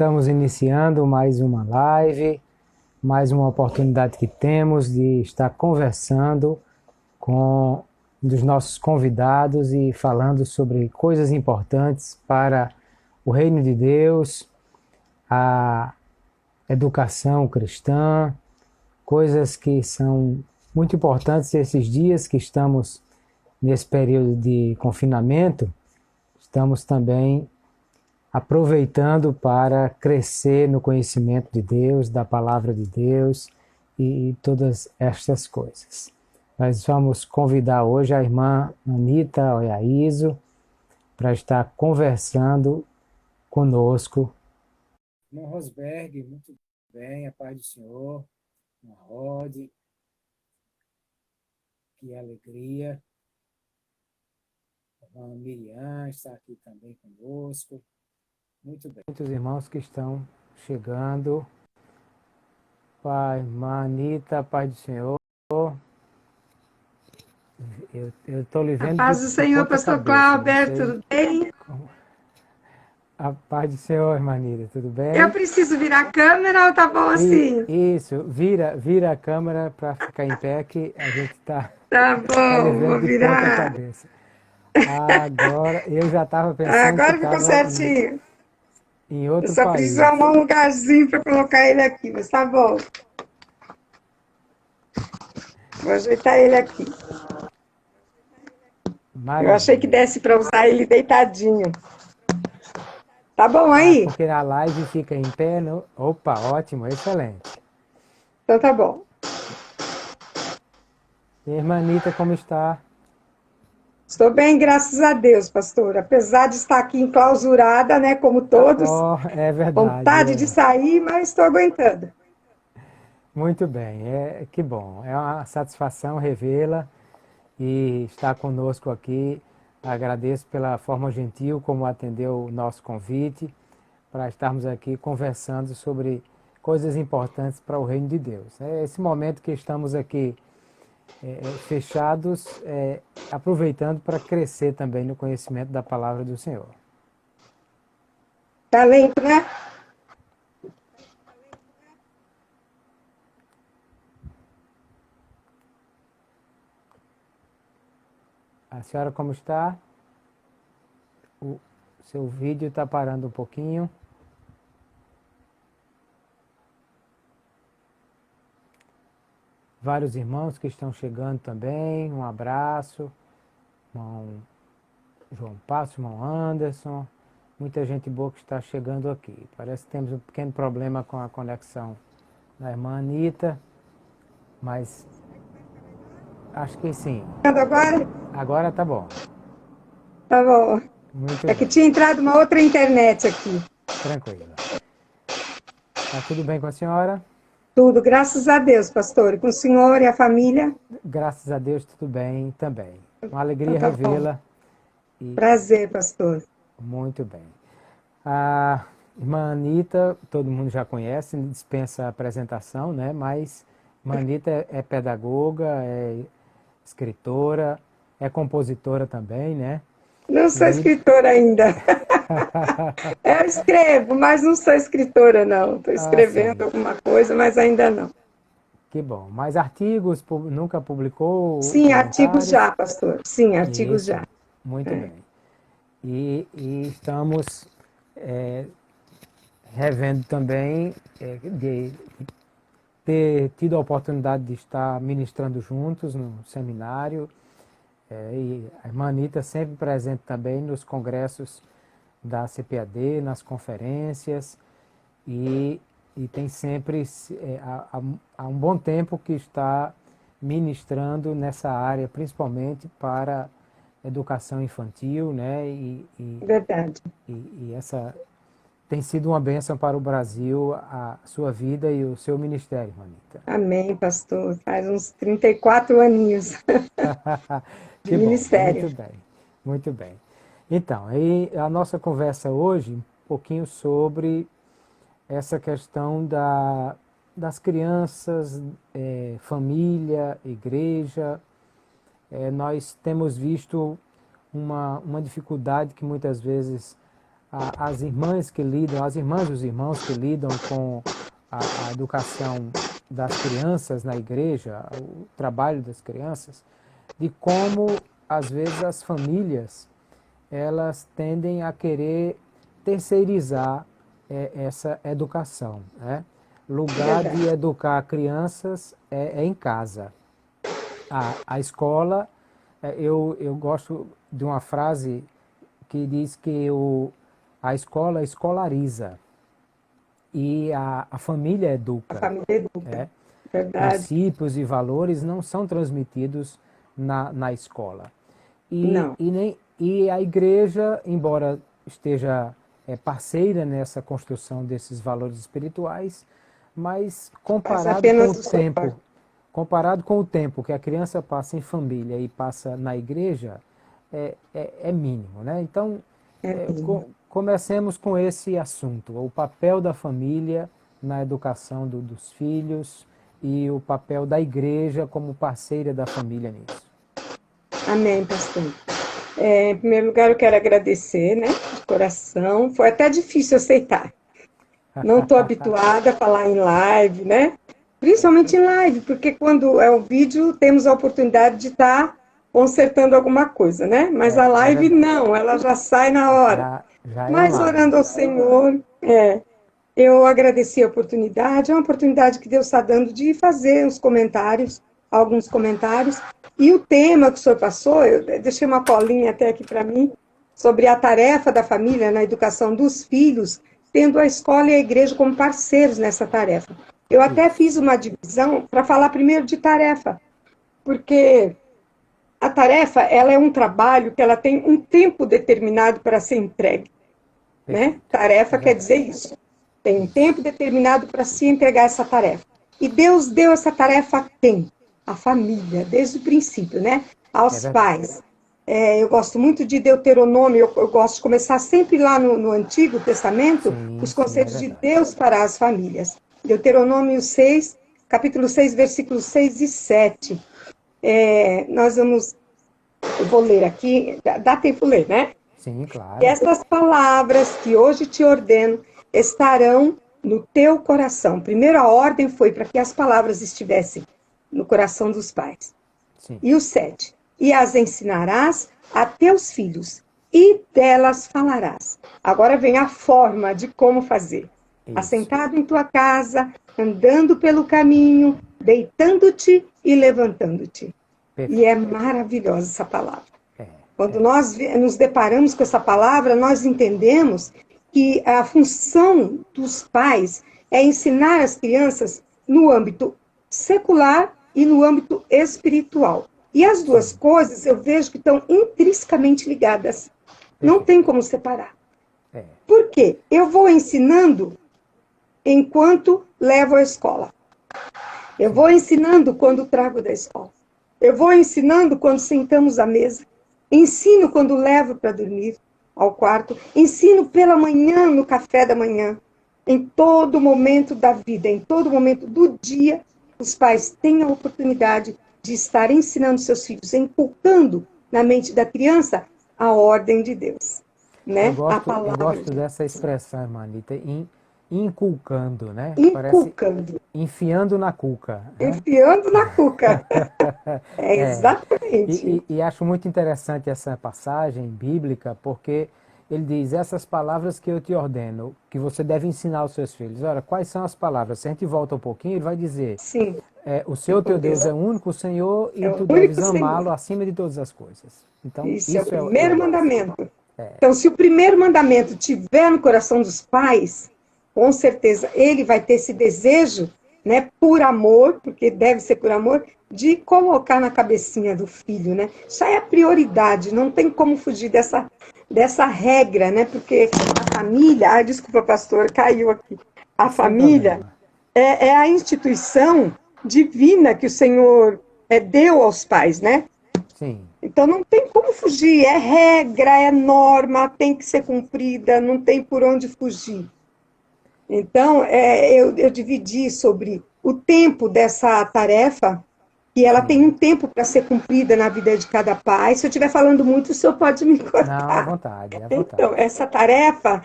Estamos iniciando mais uma live, mais uma oportunidade que temos de estar conversando com um dos nossos convidados e falando sobre coisas importantes para o reino de Deus, a educação cristã, coisas que são muito importantes esses dias que estamos nesse período de confinamento. Estamos também aproveitando para crescer no conhecimento de Deus, da palavra de Deus e todas estas coisas. Nós vamos convidar hoje a irmã Anita Oiaíso para estar conversando conosco. Irmão Rosberg, muito bem, a paz do Senhor, uma Rod, que alegria. A irmã Miriam está aqui também conosco. Muito bem. Muitos irmãos que estão chegando. Pai, Manita, Pai do Senhor. Eu estou lhe A vendo paz do de Senhor, ponta pastor cabeça. Clauber, tudo bem? A paz do Senhor, Manita, tudo Eu bem? preciso virar a câmera ou tá bom assim? Isso, vira a câmera para ficar em pé que a gente Tá tá lhe bom, vendo vou de ponta virar. cabeça. Agora, eu já estava pensando que Agora ficou estava certinho. em Eu outro só preciso país. arrumar um lugarzinho para colocar ele aqui, mas tá bom. Vou ajeitar ele aqui. Eu achei que Maravilha. desse para usar ele deitadinho. Tá bom Ah, aí? porque na live fica em pé, no... Opa, ótimo, excelente. Então tá bom. E a irmã Anitta, como está? Estou bem, graças a Deus, pastor. Apesar de estar aqui enclausurada, né, como todos, Oh, é verdade. vontade de sair, mas estou aguentando. Muito bem, que bom. É uma satisfação revê-la e estar conosco aqui. Agradeço pela forma gentil como atendeu o nosso convite para estarmos aqui conversando sobre coisas importantes para o reino de Deus. É esse momento que estamos aqui fechados, aproveitando para crescer também no conhecimento da palavra do Senhor. Talento, né? A senhora como está? O seu vídeo está parando um pouquinho. Vários irmãos que estão chegando também. Um abraço. Irmão João Passo, irmão Anderson. Muita gente boa que está chegando aqui. Parece que temos um pequeno problema com a conexão da irmã Anitta, mas acho que sim. Agora? Agora tá bom. Tá bom. Muito É que bem. tinha entrado uma outra internet aqui. Tranquila. Tá tudo bem com a senhora? Tudo, graças a Deus, pastor. E com o senhor e a família? Graças a Deus, tudo bem também. Uma Então alegria tá bom. revê-la e Prazer, pastor. muito bem. A irmã Anitta, todo mundo já conhece, dispensa a apresentação, né? Mas irmã Anitta é pedagoga, é escritora, é compositora também, né? Não sou E escritora ainda. Eu escrevo, mas não sou escritora, não. Estou ah, escrevendo sim, alguma coisa, mas ainda não. que bom. Mas artigos nunca publicou Sim, artigos comentários? já, pastor. Sim, artigos Isso, já. muito É. bem. E estamos é, revendo também de ter tido a oportunidade de estar ministrando juntos no seminário, e a irmã Anitta sempre presente também nos congressos da CPAD, nas conferências, e, e tem sempre, há um bom tempo que está ministrando nessa área, principalmente para educação infantil, né? Verdade. E essa tem sido uma bênção para o Brasil, a sua vida e o seu ministério, Manita. Amém, pastor. Faz uns 34 aninhos de Que bom, ministério. muito bem, muito bem. Então, aí a nossa conversa hoje, um pouquinho sobre essa questão das crianças, família, igreja. Nós temos visto uma dificuldade que muitas vezes as irmãs que lidam, as irmãs e os irmãos que lidam com a educação das crianças na igreja, o trabalho das crianças, de como às vezes as famílias elas tendem a querer terceirizar essa educação, né? Lugar de Verdade. educar crianças é em casa. A escola, eu gosto de uma frase que diz que a escola escolariza e a família A educa. família educa. Né? Verdade. Princípios e valores não são transmitidos na escola. Não. E a igreja, embora esteja parceira nessa construção desses valores espirituais, mas Faz apenas o seu parte. comparado com o tempo que a criança passa em família e passa na igreja, é mínimo, né? Então, É mínimo. comecemos com esse assunto, o papel da família na educação dos filhos e o papel da igreja como parceira da família nisso. Amém, pastor. Em primeiro lugar, eu quero agradecer, né, de coração. Foi até difícil aceitar. Não estou habituada a falar em live, né? Principalmente em live, porque quando é o vídeo, temos a oportunidade de estar consertando alguma coisa, né? Mas a É live verdade. não, ela já sai na hora. Já é Mas online. orando ao Senhor, eu agradeci a oportunidade, é uma oportunidade que Deus está dando de fazer os comentários, alguns comentários. E o tema que o senhor passou, eu deixei uma colinha até aqui para mim, sobre a tarefa da família na educação dos filhos, tendo a escola e a igreja como parceiros nessa tarefa. Eu até Isso. fiz uma divisão para falar primeiro de tarefa, porque a tarefa ela é um trabalho que ela tem um tempo determinado para ser entregue, né? Perfeito. É Tarefa quer verdade. dizer isso. Tem um Isso. tempo determinado para se entregar essa tarefa. E Deus deu essa tarefa a quem? A família, desde o princípio, né? É Aos verdade. pais. Eu gosto muito de Deuteronômio, eu gosto de começar sempre lá no Antigo Testamento, Sim, os sim, é conselhos de verdade. Deus para as famílias. Deuteronômio 6, capítulo 6, versículos 6 e 7. Nós vamos, eu vou ler aqui, dá tempo ler, né? Sim, E claro. estas palavras que hoje te ordeno estarão no teu coração. Primeiro, a ordem foi para que as palavras estivessem no coração dos pais. Sim. E o 7. E as ensinarás a teus filhos, e delas falarás. Agora vem a forma de como fazer. Isso. Assentado em tua casa, andando pelo caminho, deitando-te e levantando-te. E é Perfeito. maravilhosa essa palavra. É, Quando é. nós nos deparamos com essa palavra, nós entendemos que a função dos pais é ensinar as crianças no âmbito secular e no âmbito espiritual. E as duas Sim. coisas eu vejo que estão intrinsecamente ligadas. Não Perfeito. tem como separar. É. Por quê? Eu vou ensinando enquanto levo à escola. Eu Sim. vou ensinando quando trago da escola. Eu vou ensinando quando sentamos à mesa. Ensino quando levo para dormir ao quarto. Ensino pela manhã, no café da manhã. Em todo momento da vida, em todo momento do dia, os pais têm a oportunidade de estar ensinando seus filhos, inculcando na mente da criança a ordem de Deus, né? A Eu palavra gosto de dessa Deus. expressão, Manita, inculcando, né? Parece Inculcando, enfiando na cuca, né? enfiando na cuca. É É, exatamente. e acho muito interessante essa passagem bíblica, porque ele diz: essas palavras que eu te ordeno, que você deve ensinar aos seus filhos. Ora, quais são as palavras? Se a gente volta um pouquinho, ele vai dizer: Sim, o Senhor teu Deus Deus é o único Senhor é e o tu deves único Senhor. amá-lo acima de todas as coisas. Então, Isso é o isso é o primeiro básico. mandamento. Então, se o primeiro mandamento tiver no coração dos pais, com certeza ele vai ter esse desejo, né, por amor, porque deve ser por amor, de colocar na cabecinha do filho, né? Isso aí é a prioridade, não tem como fugir dessa regra, né? Porque a família, desculpa, pastor, caiu aqui. A Sem família problema. é a instituição divina que o Senhor deu aos pais, né? Sim, Então não tem como fugir, é regra, é norma, tem que ser cumprida, não tem por onde fugir. Então, eu dividi sobre o tempo dessa tarefa, e ela tem um tempo para ser cumprida na vida de cada pai. Se eu estiver falando muito, o senhor pode me cortar. Não, à vontade, à vontade. Então, essa tarefa,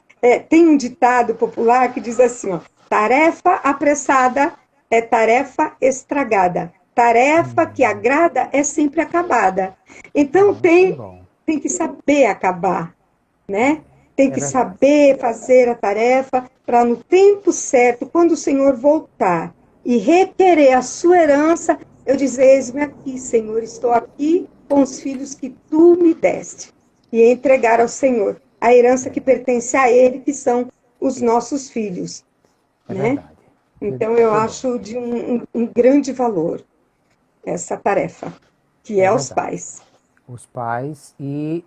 tem um ditado popular que diz assim, ó, tarefa apressada é tarefa estragada. Tarefa que agrada é sempre acabada. Então, tem que saber acabar, né? Tem que saber fazer a tarefa para, no tempo certo, quando o Senhor voltar e requerer a sua herança, eu dizer, eis-me aqui, Senhor, estou aqui com os filhos que tu me deste. E entregar ao Senhor a herança que pertence a Ele, que são os nossos filhos. Né? Então, eu acho de um grande valor essa tarefa, que é os pais. Os pais, e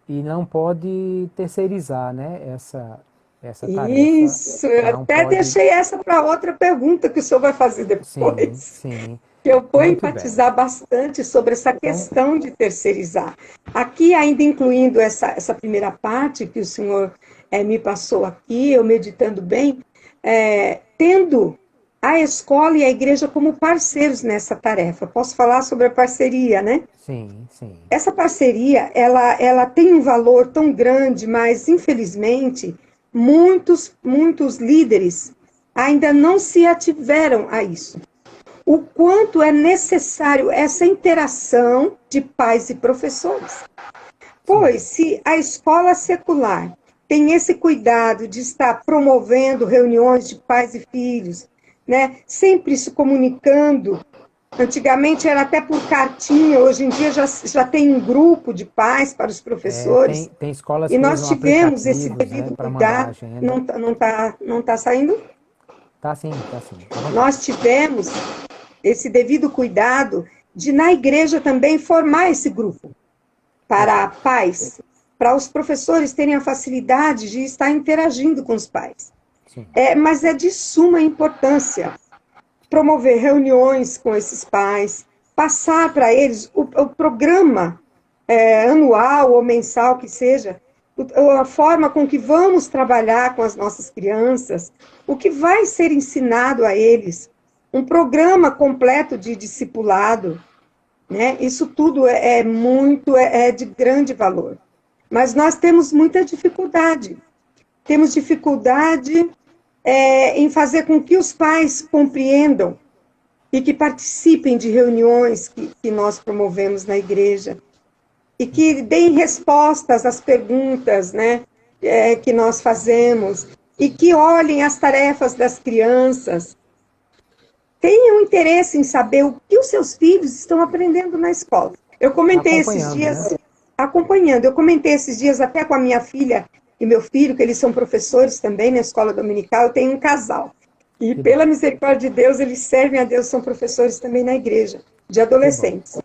não pode terceirizar, né, essa tarefa. Isso, eu até deixei essa para outra pergunta que o senhor vai fazer depois. Sim. Que eu vou enfatizar bastante sobre essa questão de terceirizar. Aqui, ainda incluindo essa primeira parte que o senhor me passou aqui, eu meditando bem, tendo a escola e a igreja como parceiros nessa tarefa. Posso falar sobre a parceria, né? Sim. Essa parceria, ela tem um valor tão grande, mas, infelizmente, muitos líderes ainda não se ativeram a isso. O quanto é necessário essa interação de pais e professores. Pois, se a escola secular tem esse cuidado de estar promovendo reuniões de pais e filhos, né, sempre se comunicando, antigamente era até por cartinha, hoje em dia já tem um grupo de pais para os professores. Tem escolas e que nós usam tivemos esse aplicativos, devido para mandar cuidado. agenda. Não tá saindo? Tá sim. Nós tivemos esse devido cuidado de, na igreja também, formar esse grupo para pais, para os professores terem a facilidade de estar interagindo com os pais. Mas é de suma importância promover reuniões com esses pais, passar para eles o programa anual ou mensal que seja, a forma com que vamos trabalhar com as nossas crianças, o que vai ser ensinado a eles, um programa completo de discipulado, né? Isso tudo é de grande valor. Mas nós temos muita dificuldade. Temos dificuldade em fazer com que os pais compreendam e que participem de reuniões que nós promovemos na igreja e que deem respostas às perguntas, né, que nós fazemos e que olhem as tarefas das crianças. Tenham interesse em saber o que os seus filhos estão aprendendo na escola. Eu comentei esses dias, né? Acompanhando, eu comentei esses dias até com a minha filha e meu filho, que eles são professores também na escola dominical, eu tenho um casal. E pela misericórdia de Deus, eles servem a Deus, são professores também na igreja, de adolescentes.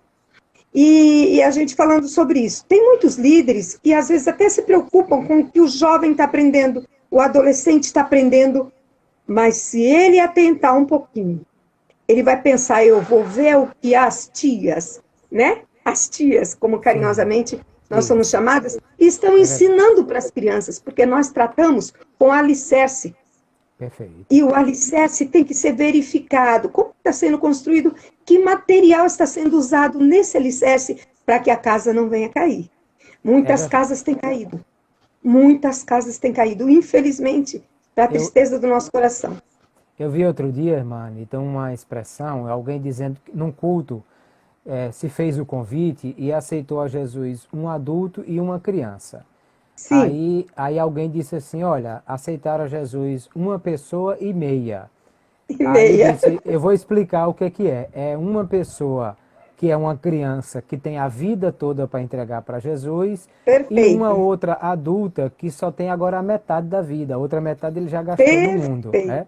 E a gente falando sobre isso. Tem muitos líderes que às vezes até se preocupam com o que o jovem está aprendendo, o adolescente está aprendendo, mas se ele atentar um pouquinho, ele vai pensar, eu vou ver o que as tias, né? As tias, como carinhosamente nós somos chamadas, estão ensinando para as crianças, porque nós tratamos com alicerce. Perfeito. E o alicerce tem que ser verificado. Como está sendo construído? Que material está sendo usado nesse alicerce para que a casa não venha cair? Muitas casas têm caído. Muitas casas têm caído, infelizmente, para a tristeza do nosso coração. Eu vi outro dia, irmã, então uma expressão, alguém dizendo que num culto se fez o convite e aceitou a Jesus um adulto e uma criança. Sim. Aí alguém disse assim, olha, aceitaram a Jesus uma pessoa e meia. Aí eu disse, eu vou explicar o que é. É uma pessoa que é uma criança que tem a vida toda para entregar para Jesus. Perfeito. E uma outra adulta que só tem agora a metade da vida. A outra metade ele já gastou no mundo. Né?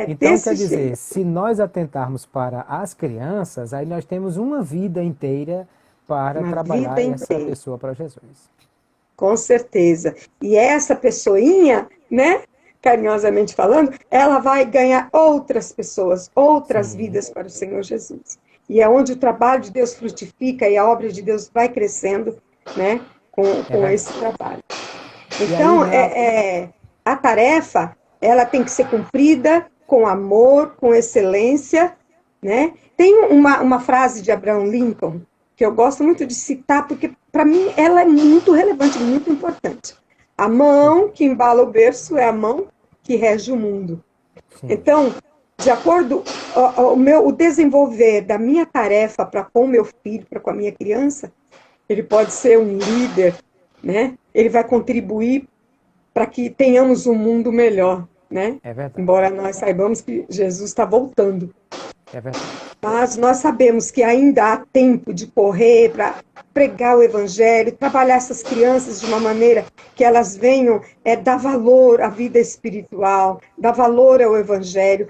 Então, quer dizer, se nós atentarmos para as crianças, aí nós temos uma vida inteira para trabalhar essa pessoa para Jesus. Com certeza. E essa pessoinha, né, carinhosamente falando, ela vai ganhar outras pessoas, outras vidas para o Senhor Jesus. E é onde o trabalho de Deus frutifica e a obra de Deus vai crescendo, né, com esse trabalho. Então, a tarefa, ela tem que ser cumprida com amor, com excelência, né? Tem uma frase de Abraham Lincoln que eu gosto muito de citar, porque para mim ela é muito relevante, muito importante. A mão que embala o berço é a mão que rege o mundo. Sim. Então, de acordo o desenvolver da minha tarefa para com o meu filho, para com a minha criança, ele pode ser um líder, né? Ele vai contribuir para que tenhamos um mundo melhor, né? É verdade. Embora nós saibamos que Jesus está voltando. É verdade. Mas nós sabemos que ainda há tempo de correr para pregar o evangelho, trabalhar essas crianças de uma maneira que elas venham dar valor à vida espiritual, dar valor ao evangelho,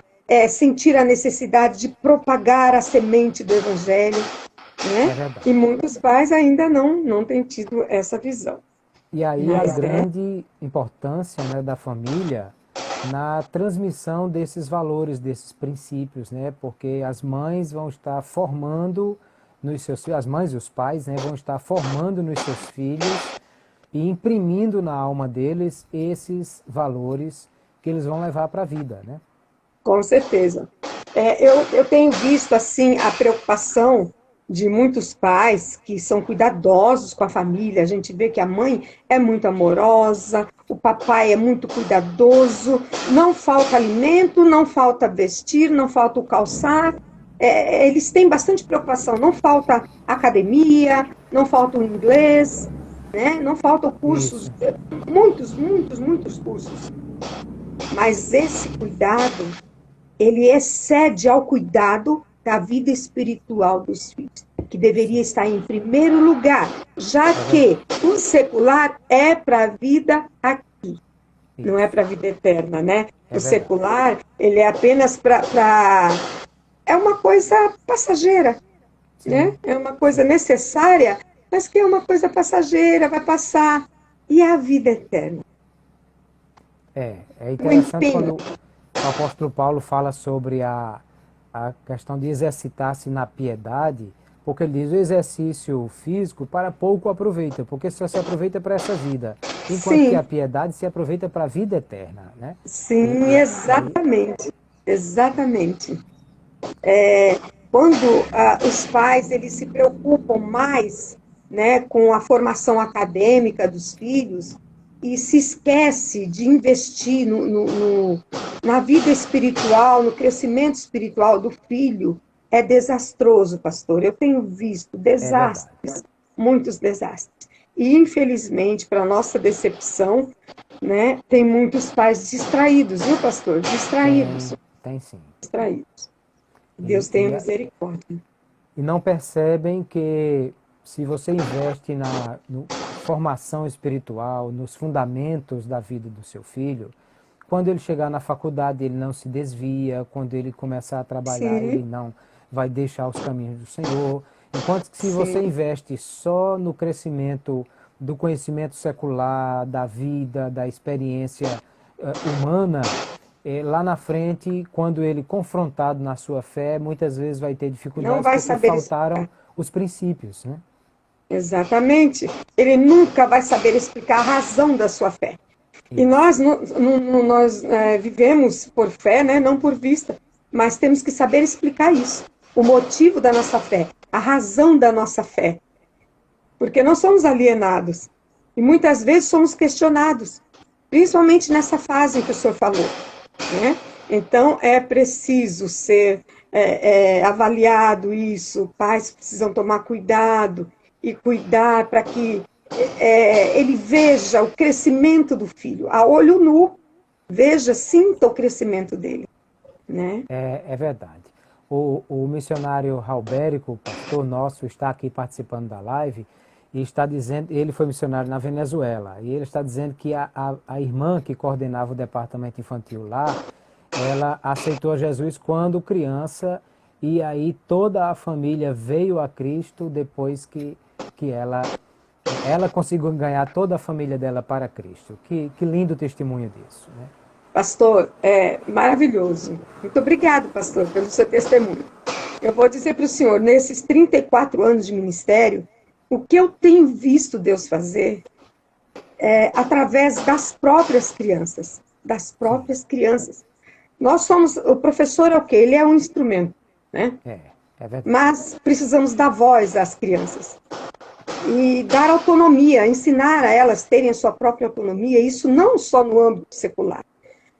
sentir a necessidade de propagar a semente do evangelho, né? É verdade. E muitos pais ainda não têm tido essa visão. E aí a grande importância, né, da família na transmissão desses valores, desses princípios, né? Porque as mães vão estar formando nos seus filhos, as mães e os pais, né, vão estar formando nos seus filhos e imprimindo na alma deles esses valores que eles vão levar para a vida, né? Com certeza. Eu tenho visto assim a preocupação de muitos pais que são cuidadosos com a família. A gente vê que a mãe é muito amorosa, o papai é muito cuidadoso, não falta alimento, não falta vestir, não falta o calçar. Eles têm bastante preocupação, não falta academia, não falta o inglês, né? Não faltam cursos, muitos cursos. Mas esse cuidado, ele excede ao cuidado da vida espiritual dos filhos, que deveria estar em primeiro lugar, já que o secular é para a vida aqui, não é para a vida eterna, né? O secular, ele é apenas é uma coisa passageira, né? É uma coisa necessária, mas que é uma coisa passageira, vai passar. E a vida eterna? É interessante quando o apóstolo Paulo fala sobre a questão de exercitar-se na piedade, porque ele diz o exercício físico para pouco aproveita, porque só se aproveita para essa vida, enquanto que a piedade se aproveita para a vida eterna, né? Sim, exatamente, exatamente. Quando os pais eles se preocupam mais, né, com a formação acadêmica dos filhos e se esquece de investir na vida espiritual, no crescimento espiritual do filho, é desastroso, pastor. Eu tenho visto desastres, muitos desastres. E, infelizmente, para nossa decepção, né, tem muitos pais distraídos, viu, pastor? Distraídos. Tem sim. Distraídos. Deus tenha misericórdia. E não percebem que se você investe na formação espiritual, nos fundamentos da vida do seu filho, quando ele chegar na faculdade ele não se desvia, quando ele começar a trabalhar ele não vai deixar os caminhos do Senhor. Enquanto que se você investe só no crescimento do conhecimento secular, da vida, da experiência humana, lá na frente, quando ele confrontado na sua fé, muitas vezes vai ter dificuldades porque faltaram os princípios, né? Exatamente. Ele nunca vai saber explicar a razão da sua fé. Isso. E nós vivemos por fé, né? Não por vista, mas temos que saber explicar isso. O motivo da nossa fé, a razão da nossa fé. Porque nós somos alienados. E muitas vezes somos questionados. Principalmente nessa fase que o senhor falou, né? Então, é preciso ser avaliado isso. Pais precisam tomar cuidado e cuidar para que ele veja o crescimento do filho, a olho nu, sinta o crescimento dele. Né? É verdade. O missionário Halbérico, o pastor nosso, está aqui participando da live e está dizendo, ele foi missionário na Venezuela, e ele está dizendo que a irmã que coordenava o departamento infantil lá, ela aceitou Jesus quando criança, e aí toda a família veio a Cristo depois que ela conseguiu ganhar toda a família dela para Cristo. Que lindo testemunho disso, né? Pastor, é maravilhoso. Muito obrigado, pastor, pelo seu testemunho. Eu vou dizer para o senhor, nesses 34 anos de ministério, o que eu tenho visto Deus fazer através das próprias crianças. Das próprias crianças. O professor é o quê? Ele é um instrumento, né? É verdade. Mas precisamos dar voz às crianças e dar autonomia, ensinar a elas terem a sua própria autonomia, isso não só no âmbito secular,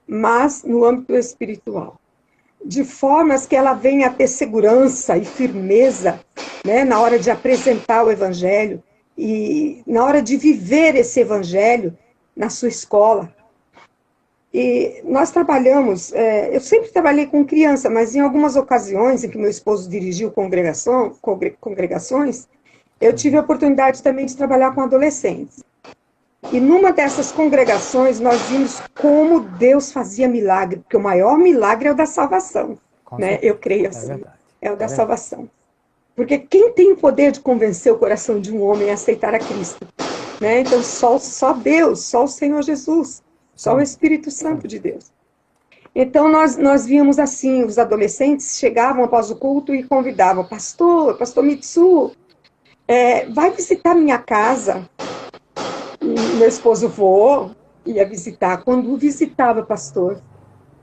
mas no âmbito espiritual, de formas que ela venha a ter segurança e firmeza, né, na hora de apresentar o Evangelho e na hora de viver esse Evangelho na sua escola. E nós trabalhamos, eu sempre trabalhei com criança, mas em algumas ocasiões em que meu esposo dirigiu congregações, eu tive a oportunidade também de trabalhar com adolescentes. E numa dessas congregações, nós vimos como Deus fazia milagre, porque o maior milagre é o da salvação. Né? Eu creio assim, é o da salvação. Porque quem tem o poder de convencer o coração de um homem a aceitar a Cristo? Né? Então, só Deus, só o Senhor Jesus, só o Espírito Santo de Deus. Então, nós víamos assim, os adolescentes chegavam após o culto e convidavam, pastor Mitsu, vai visitar minha casa. Meu esposo ia visitar. Quando visitava, pastor,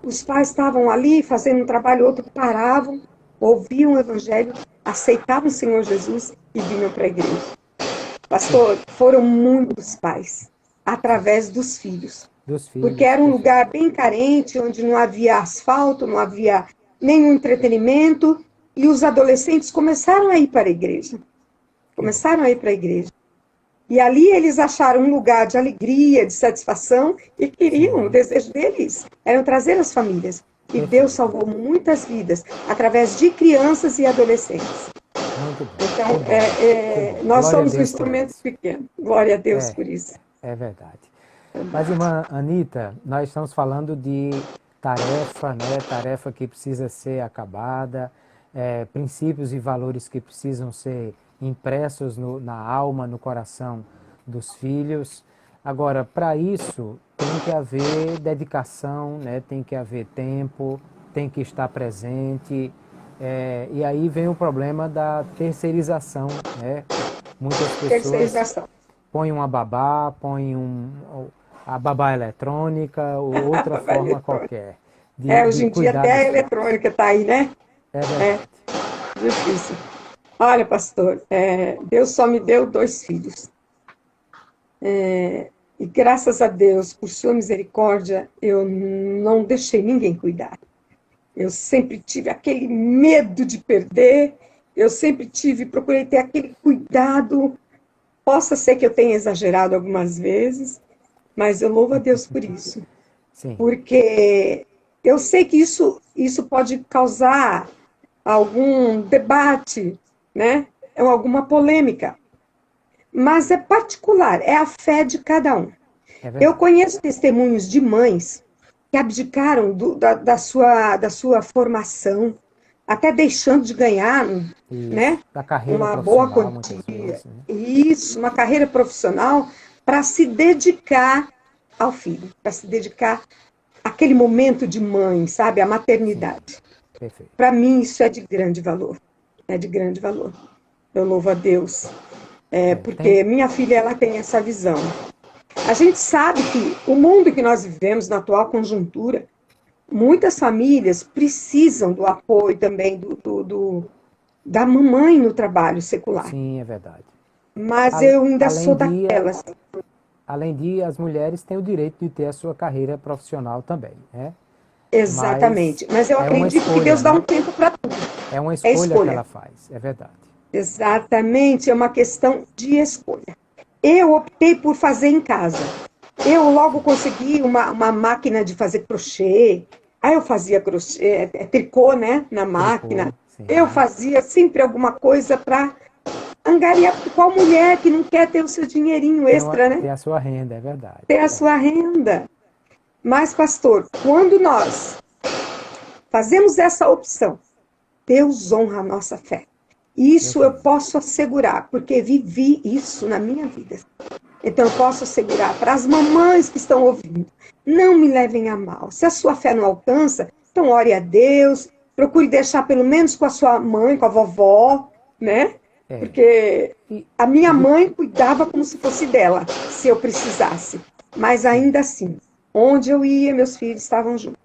os pais estavam ali fazendo um trabalho, outro paravam, ouviam o Evangelho, aceitavam o Senhor Jesus e vinham para a igreja. Pastor, foram muitos pais, através dos filhos. Porque era um lugar bem carente, onde não havia asfalto, não havia nenhum entretenimento, e os adolescentes começaram a ir para a igreja. E ali eles acharam um lugar de alegria, de satisfação, e queriam, o desejo deles era trazer as famílias. E Deus salvou muitas vidas, através de crianças e adolescentes. Então, nós somos um instrumento pequeno. Glória a Deus por isso. É verdade. Mas, irmã Anita, nós estamos falando de tarefa, né? Tarefa que precisa ser acabada, princípios e valores que precisam ser impressos na alma, no coração dos filhos. Agora, para isso, tem que haver dedicação, né? Tem que haver tempo, tem que estar presente. E aí vem o problema da terceirização, né? Muitas pessoas põem uma babá, a babá eletrônica ou outra forma qualquer. Hoje em dia até a eletrônica está aí, né? É verdade. Difícil. Olha, pastor, Deus só me deu 2 filhos. E graças a Deus, por sua misericórdia, eu não deixei ninguém cuidar. Eu sempre tive aquele medo de perder, eu sempre procurei ter aquele cuidado. Possa ser que eu tenha exagerado algumas vezes, mas eu louvo a Deus por isso. Sim. Porque eu sei que isso pode causar algum debate, né? Alguma polêmica. Mas é particular, é a fé de cada um. Eu conheço testemunhos de mães que abdicaram da sua formação, até deixando de ganhar, né? Da carreira uma boa quantia. Vezes, né? Isso, uma carreira profissional para se dedicar ao filho, para se dedicar àquele momento de mãe, sabe? A maternidade. Para mim, isso é de grande valor. É de grande valor. Eu louvo a Deus. Porque minha filha, ela tem essa visão. A gente sabe que o mundo que nós vivemos, na atual conjuntura, muitas famílias precisam do apoio também da mamãe no trabalho secular. Sim, é verdade. Mas eu ainda sou daquelas. Além disso, as mulheres têm o direito de ter a sua carreira profissional também, né? Exatamente. Mas eu acredito que Deus dá um tempo para tudo. É uma escolha que ela faz, é verdade. Exatamente, é uma questão de escolha. Eu optei por fazer em casa. Eu logo consegui uma máquina de fazer crochê. Aí eu fazia crochê, tricô, né, na máquina. Eu fazia sempre alguma coisa para angariar. Qual mulher que não quer ter o seu dinheirinho extra, né? Ter a sua renda, é verdade. Ter a sua renda. Mas, pastor, quando nós fazemos essa opção, Deus honra a nossa fé. Isso eu posso assegurar, porque vivi isso na minha vida. Então, eu posso assegurar para as mamães que estão ouvindo, não me levem a mal. Se a sua fé não alcança, então ore a Deus, procure deixar pelo menos com a sua mãe, com a vovó, né? Porque a minha mãe cuidava como se fosse dela, se eu precisasse. Mas ainda assim, onde eu ia, meus filhos estavam juntos.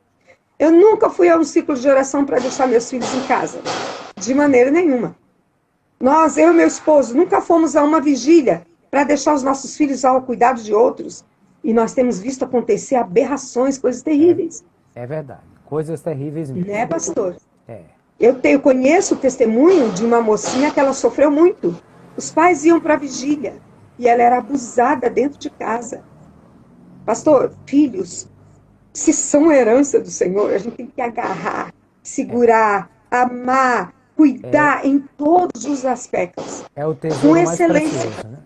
Eu nunca fui a um ciclo de oração para deixar meus filhos em casa. De maneira nenhuma. Eu e meu esposo, nunca fomos a uma vigília para deixar os nossos filhos ao cuidado de outros. E nós temos visto acontecer aberrações, coisas terríveis. É verdade. Coisas terríveis mesmo. Né, pastor? É. Eu conheço o testemunho de uma mocinha que ela sofreu muito. Os pais iam para a vigília e ela era abusada dentro de casa. Pastor, filhos, se são herança do Senhor, a gente tem que agarrar, segurar, amar, cuidar em todos os aspectos. É o tesouro Com mais excelência. precioso, né?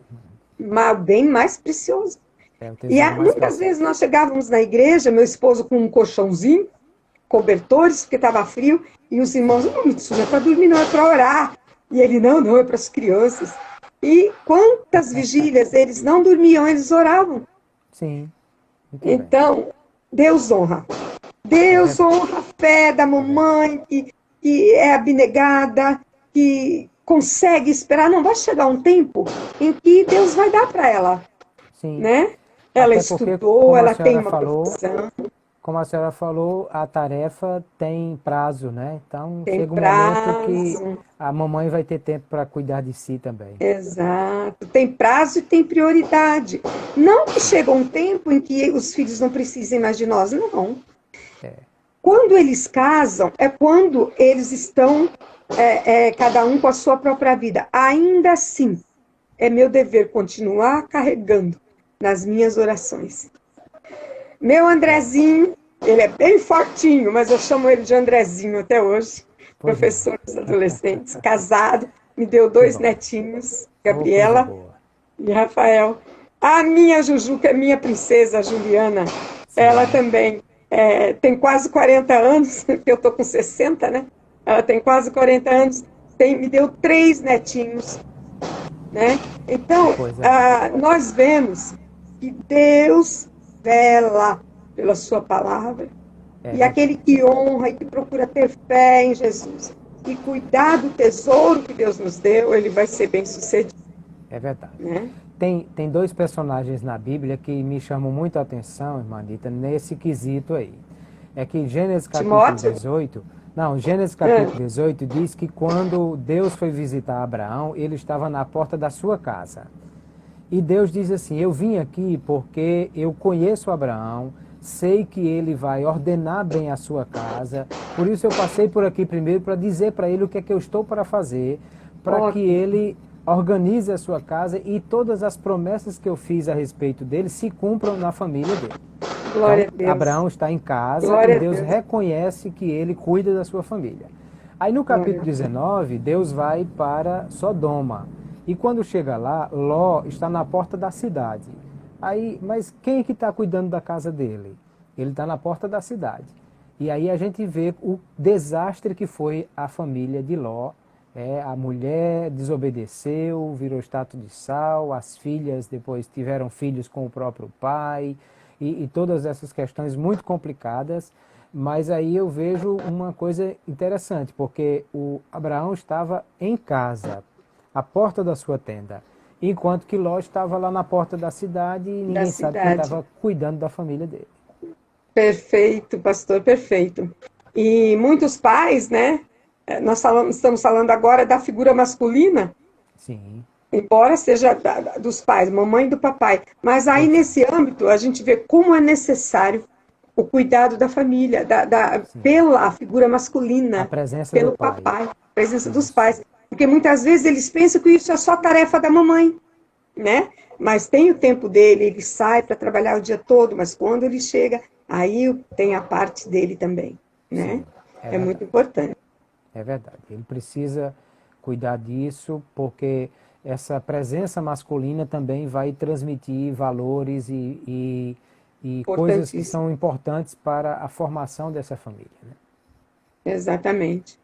Mas bem mais precioso. É o E tesouro mais muitas precioso. vezes nós chegávamos na igreja, meu esposo com um colchãozinho, cobertores, porque estava frio, e os irmãos, não, isso não é para dormir, não, é para orar. E ele, não, é para as crianças. E quantas vigílias eles não dormiam, eles oravam. Sim. Muito bem. Então, Deus honra. Deus honra a fé da mamãe, que é abnegada, que consegue esperar. Não vai chegar um tempo em que Deus vai dar para ela. Sim. Né? Ela Até porque, estudou, como a ela tem senhora uma falou, profissão. Como a senhora falou, a tarefa tem prazo, né? Então Tem chega um momento que prazo. a mamãe vai ter tempo para cuidar de si também. Exato. Tem prazo e tem prioridade. Não que chega um tempo em que os filhos não precisem mais de nós, não. Quando eles casam, é quando eles estão, cada um com a sua própria vida. Ainda assim, é meu dever continuar carregando nas minhas orações. Meu Andrezinho, ele é bem fortinho, mas eu chamo ele de Andrezinho até hoje. Pois Professor dos adolescentes, casado, me deu 2 netinhos, Gabriela e Rafael. A minha Juju, que é minha princesa, a Juliana, ela também tem quase 40 anos, porque eu estou com 60, né? Ela tem quase 40 anos, me deu 3 netinhos. Né? Então, nós vemos que Deus vela pela sua palavra. E aquele que honra e que procura ter fé em Jesus e cuidar do tesouro que Deus nos deu, ele vai ser bem sucedido. É verdade. Né? Tem 2 personagens na Bíblia que me chamam muito a atenção, irmã Anita, nesse quesito aí. É que Gênesis capítulo 18... Não, Gênesis capítulo 18 diz que quando Deus foi visitar Abraão, ele estava na porta da sua casa. E Deus diz assim, eu vim aqui porque eu conheço Abraão, sei que ele vai ordenar bem a sua casa, por isso eu passei por aqui primeiro para dizer para ele o que é que eu estou para fazer, para que ele organize a sua casa e todas as promessas que eu fiz a respeito dele se cumpram na família dele. Glória Então, a Deus. Abraão está em casa Glória e Deus a Deus. reconhece que ele cuida da sua família. Aí no capítulo 19, Deus vai para Sodoma. E quando chega lá, Ló está na porta da cidade. Aí, mas quem é que está cuidando da casa dele? Ele está na porta da cidade. E aí a gente vê o desastre que foi a família de Ló. A mulher desobedeceu, virou estátua de sal, as filhas depois tiveram filhos com o próprio pai, e todas essas questões muito complicadas. Mas aí eu vejo uma coisa interessante, porque o Abraão estava em casa, à porta da sua tenda, enquanto que Ló estava lá na porta da cidade e ninguém sabe que ele estava cuidando da família dele. Perfeito, pastor, perfeito. E muitos pais, né? Nós estamos falando agora da figura masculina. Sim. Embora seja dos pais, mamãe e do papai. Mas aí, nesse âmbito, a gente vê como é necessário o cuidado da família, pela figura masculina, A presença pelo do pai. papai, a presença dos pais. Porque muitas vezes eles pensam que isso é só tarefa da mamãe, né? Mas tem o tempo dele, ele sai para trabalhar o dia todo, mas quando ele chega, aí tem a parte dele também, né? Sim, é muito importante. É verdade. Ele precisa cuidar disso, porque essa presença masculina também vai transmitir valores e coisas que são importantes para a formação dessa família. Né? Exatamente.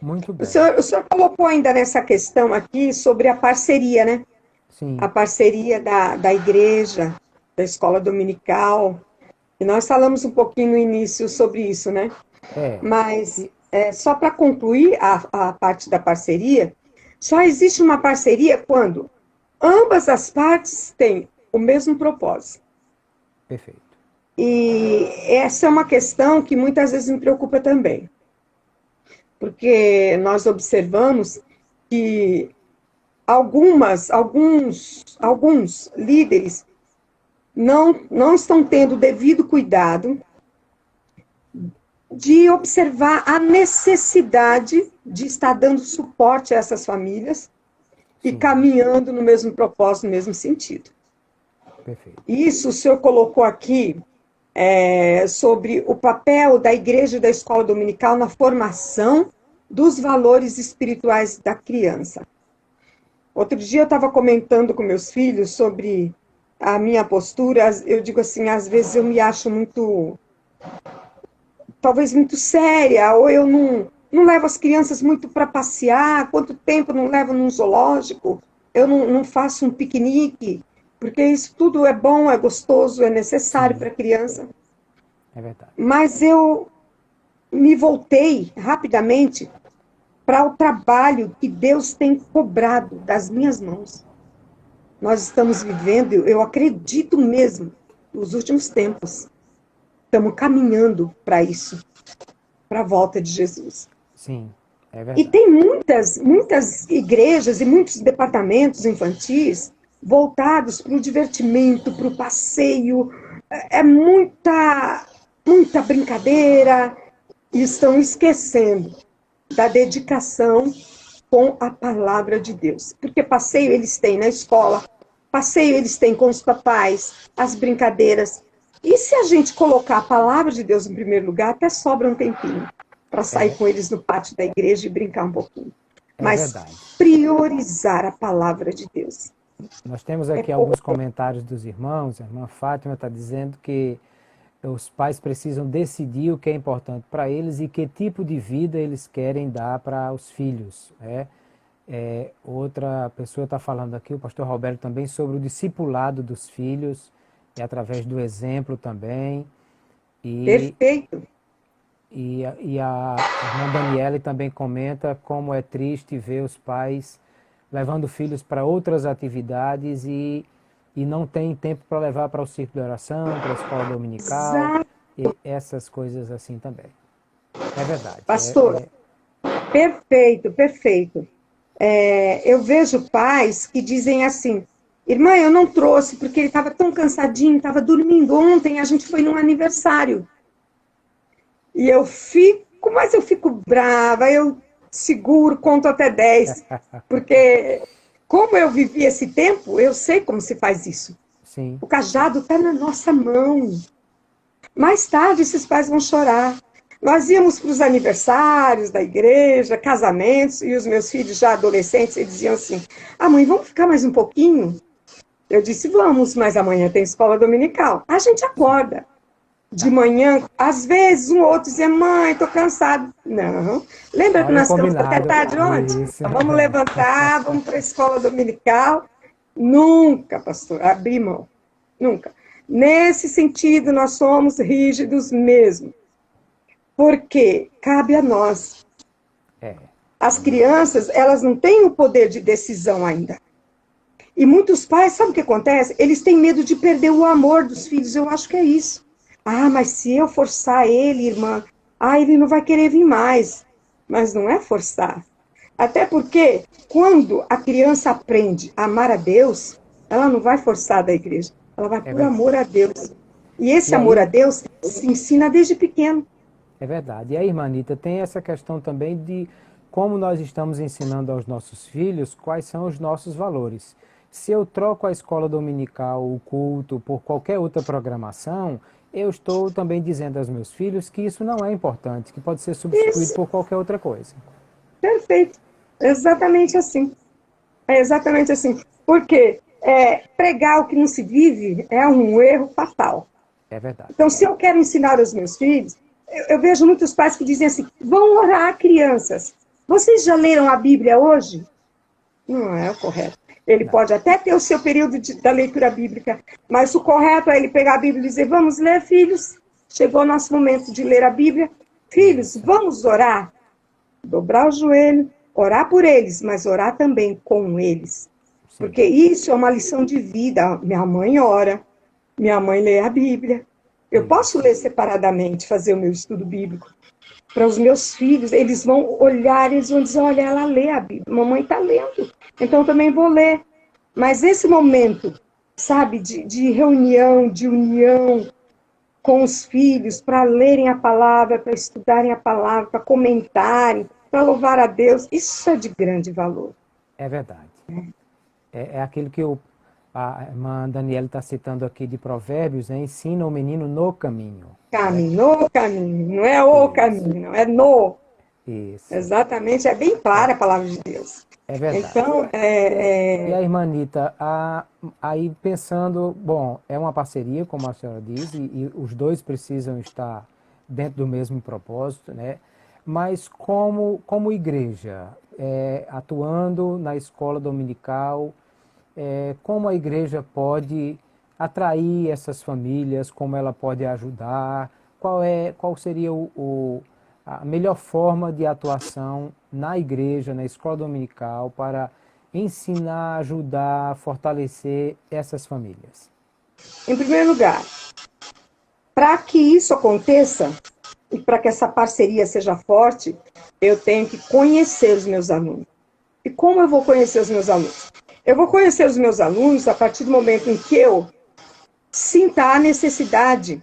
Muito bem. O senhor colocou ainda nessa questão aqui sobre a parceria, né? Sim. A parceria da igreja, da escola dominical. E nós falamos um pouquinho no início sobre isso, né? Mas, só para concluir a parte da parceria, só existe uma parceria quando ambas as partes têm o mesmo propósito. Perfeito. E essa é uma questão que muitas vezes me preocupa também, porque nós observamos que alguns líderes não estão tendo o devido cuidado de observar a necessidade de estar dando suporte a essas famílias e caminhando no mesmo propósito, no mesmo sentido. Perfeito. Isso o senhor colocou aqui sobre o papel da igreja e da escola dominical na formação dos valores espirituais da criança. Outro dia eu estava comentando com meus filhos sobre a minha postura. Eu digo assim, às vezes eu me acho talvez muito séria, ou eu não levo as crianças muito para passear. Quanto tempo não levo num zoológico? Eu não faço um piquenique, porque isso tudo é bom, é gostoso, é necessário para a criança. É verdade. Mas eu me voltei rapidamente para o trabalho que Deus tem cobrado das minhas mãos. Nós estamos vivendo, eu acredito mesmo, nos últimos tempos. Estamos caminhando para isso, para a volta de Jesus. Sim, é verdade. E tem muitas igrejas e muitos departamentos infantis voltados para o divertimento, para o passeio. É muita brincadeira, e estão esquecendo da dedicação com a palavra de Deus. Porque passeio eles têm na escola, passeio eles têm com os papais, as brincadeiras. E se a gente colocar a palavra de Deus em primeiro lugar, até sobra um tempinho para sair com eles no pátio da igreja e brincar um pouquinho. Mas verdade. priorizar a palavra de Deus. Nós temos aqui alguns comentários dos irmãos. A irmã Fátima está dizendo que os pais precisam decidir o que é importante para eles e que tipo de vida eles querem dar para os filhos. Outra pessoa está falando aqui, o pastor Roberto também, sobre o discipulado dos filhos, e através do exemplo também. Perfeito. E a irmã Daniele também comenta como é triste ver os pais levando filhos para outras atividades e não tem tempo para levar para o círculo de oração, para a escola dominical, Exato. e essas coisas assim também. É verdade. Pastor, perfeito. Eu vejo pais que dizem assim, irmã, eu não trouxe porque ele estava tão cansadinho, estava dormindo ontem, a gente foi num aniversário. E eu fico brava, eu seguro, conto até 10, porque como eu vivi esse tempo, eu sei como se faz isso. Sim. O cajado está na nossa mão. Mais tarde, esses pais vão chorar. Nós íamos para os aniversários da igreja, casamentos, e os meus filhos já adolescentes, eles diziam assim, mãe, vamos ficar mais um pouquinho? Eu disse, vamos, mas amanhã tem escola dominical. A gente acorda. De manhã, às vezes, um ou outro dizia, mãe, estou cansado. Não. Lembra que nós ficamos até tarde ontem? Então, vamos levantar, vamos para a escola dominical. Nunca, pastor, abrir mão. Nunca. Nesse sentido, nós somos rígidos mesmo. Porque cabe a nós. As crianças, elas não têm o poder de decisão ainda. E muitos pais, sabe o que acontece? Eles têm medo de perder o amor dos filhos. Eu acho que é isso. Mas se eu forçar ele, irmã, ele não vai querer vir mais. Mas não é forçar. Até porque, quando a criança aprende a amar a Deus, ela não vai forçar da igreja. Ela vai por amor a Deus. E esse amor a Deus se ensina desde pequeno. É verdade. E aí, irmã Anita, tem essa questão também de como nós estamos ensinando aos nossos filhos quais são os nossos valores. Se eu troco a escola dominical, o culto, por qualquer outra programação, eu estou também dizendo aos meus filhos que isso não é importante, que pode ser substituído por qualquer outra coisa. Perfeito. Exatamente assim. É exatamente assim. Porque pregar o que não se vive é um erro fatal. É verdade. Então, se eu quero ensinar aos meus filhos, eu vejo muitos pais que dizem assim, vão orar, crianças. Vocês já leram a Bíblia hoje? Não é o correto. Ele pode até ter o seu período da leitura bíblica, mas o correto é ele pegar a Bíblia e dizer, vamos ler, filhos. Chegou o nosso momento de ler a Bíblia. Filhos, vamos orar. Dobrar o joelho, orar por eles, mas orar também com eles. Porque isso é uma lição de vida. Minha mãe ora, minha mãe lê a Bíblia. Eu posso ler separadamente, fazer o meu estudo bíblico. Para os meus filhos, eles vão olhar, eles vão dizer, olha, ela lê a Bíblia, mamãe está lendo, então eu também vou ler. Mas esse momento, sabe, de reunião, de união com os filhos, para lerem a palavra, para estudarem a palavra, para comentarem, para louvar a Deus, isso é de grande valor. É verdade. É aquilo que a irmã Daniela está citando aqui de Provérbios, né? Ensina o menino no caminho. No caminho, não é o Isso. caminho, não é no. Isso. Exatamente, é bem clara a palavra de Deus. É verdade. Então, E a irmã Anita, aí pensando, bom, é uma parceria, como a senhora diz, e os dois precisam estar dentro do mesmo propósito, né? Mas como igreja, atuando na escola dominical, como a igreja pode atrair essas famílias, como ela pode ajudar, qual seria a melhor forma de atuação na igreja, na escola dominical, para ensinar, ajudar, fortalecer essas famílias? em primeiro lugar, para que isso aconteça, e para que essa parceria seja forte, eu tenho que conhecer os meus alunos. E como eu vou conhecer os meus alunos? Eu vou conhecer os meus alunos a partir do momento em que eu sinta a necessidade,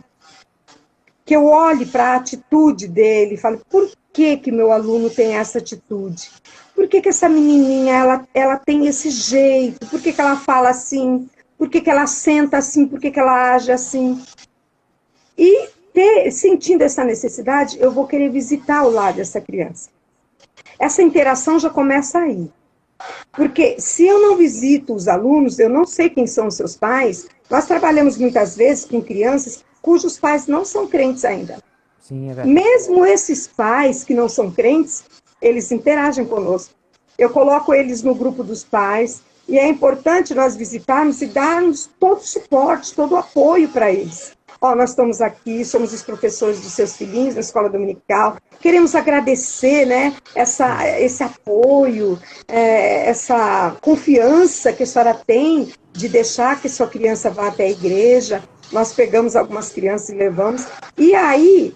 que eu olhe para a atitude dele e fale, por que que meu aluno tem essa atitude? Por que que essa menininha, ela tem esse jeito? Por que que ela fala assim? Por que que ela senta assim? Por que que ela age assim? E sentindo essa necessidade, eu vou querer visitar o lar dessa criança. Essa interação já começa aí. Porque se eu não visito os alunos, eu não sei quem são os seus pais. Nós trabalhamos muitas vezes com crianças cujos pais não são crentes ainda. Sim, é verdade. Mesmo esses pais que não são crentes, eles interagem conosco. Eu coloco eles no grupo dos pais e é importante nós visitarmos e darmos todo o suporte, todo o apoio para eles. Nós estamos aqui, somos os professores dos seus filhinhos na escola dominical, queremos agradecer, né, esse apoio, essa confiança que a senhora tem de deixar que sua criança vá até a igreja. Nós pegamos algumas crianças e levamos, e aí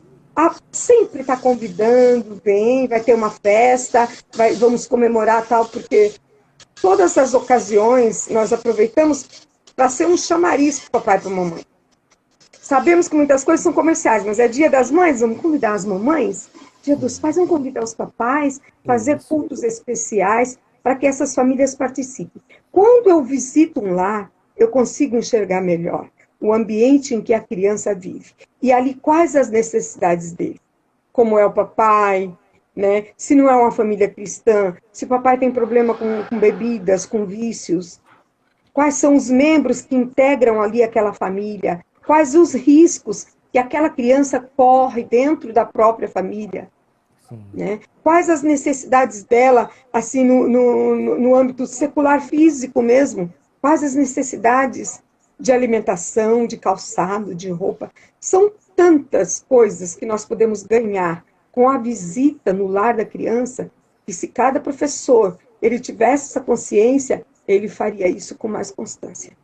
sempre está convidando, vai ter uma festa, vamos comemorar tal, porque todas as ocasiões nós aproveitamos para ser um chamariz para o papai e para a mamãe. Sabemos que muitas coisas são comerciais, mas é dia das mães, vamos convidar as mamães. Dia dos pais, vamos convidar os papais, fazer cultos especiais para que essas famílias participem. Quando eu visito um lar, eu consigo enxergar melhor o ambiente em que a criança vive. E ali quais as necessidades dele. Como é o papai, né? Se não é uma família cristã, se o papai tem problema com bebidas, com vícios. Quais são os membros que integram ali aquela família? Quais os riscos que aquela criança corre dentro da própria família? Né? Quais as necessidades dela, assim, no âmbito secular físico mesmo? Quais as necessidades de alimentação, de calçado, de roupa? São tantas coisas que nós podemos ganhar com a visita no lar da criança, que se cada professor ele tivesse essa consciência, ele faria isso com mais constância.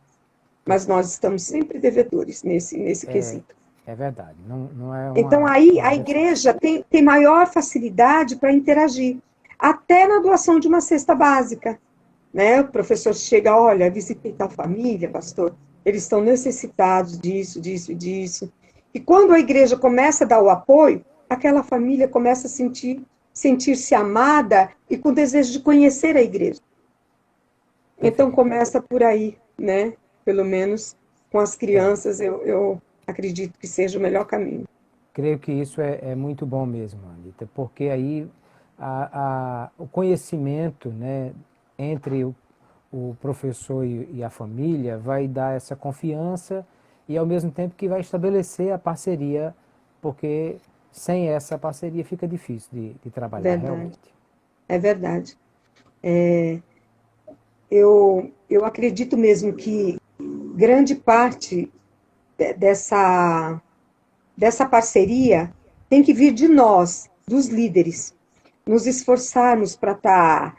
Mas nós estamos sempre devedores nesse quesito. É verdade. Não é então, aí a igreja tem maior facilidade para interagir, até na doação de uma cesta básica. Né? O professor chega, olha, visitei tal família, pastor, eles estão necessitados disso, disso e disso. E quando a igreja começa a dar o apoio, aquela família começa a sentir-se amada e com desejo de conhecer a igreja. Então, começa por aí, né? Pelo menos com as crianças, eu acredito que seja o melhor caminho. Creio que isso é muito bom mesmo, Anita, porque aí o conhecimento, né, entre o professor e a família vai dar essa confiança e ao mesmo tempo que vai estabelecer a parceria, porque sem essa parceria fica difícil de trabalhar realmente. É verdade. Eu acredito mesmo que grande parte dessa parceria tem que vir de nós, dos líderes, nos esforçarmos para estar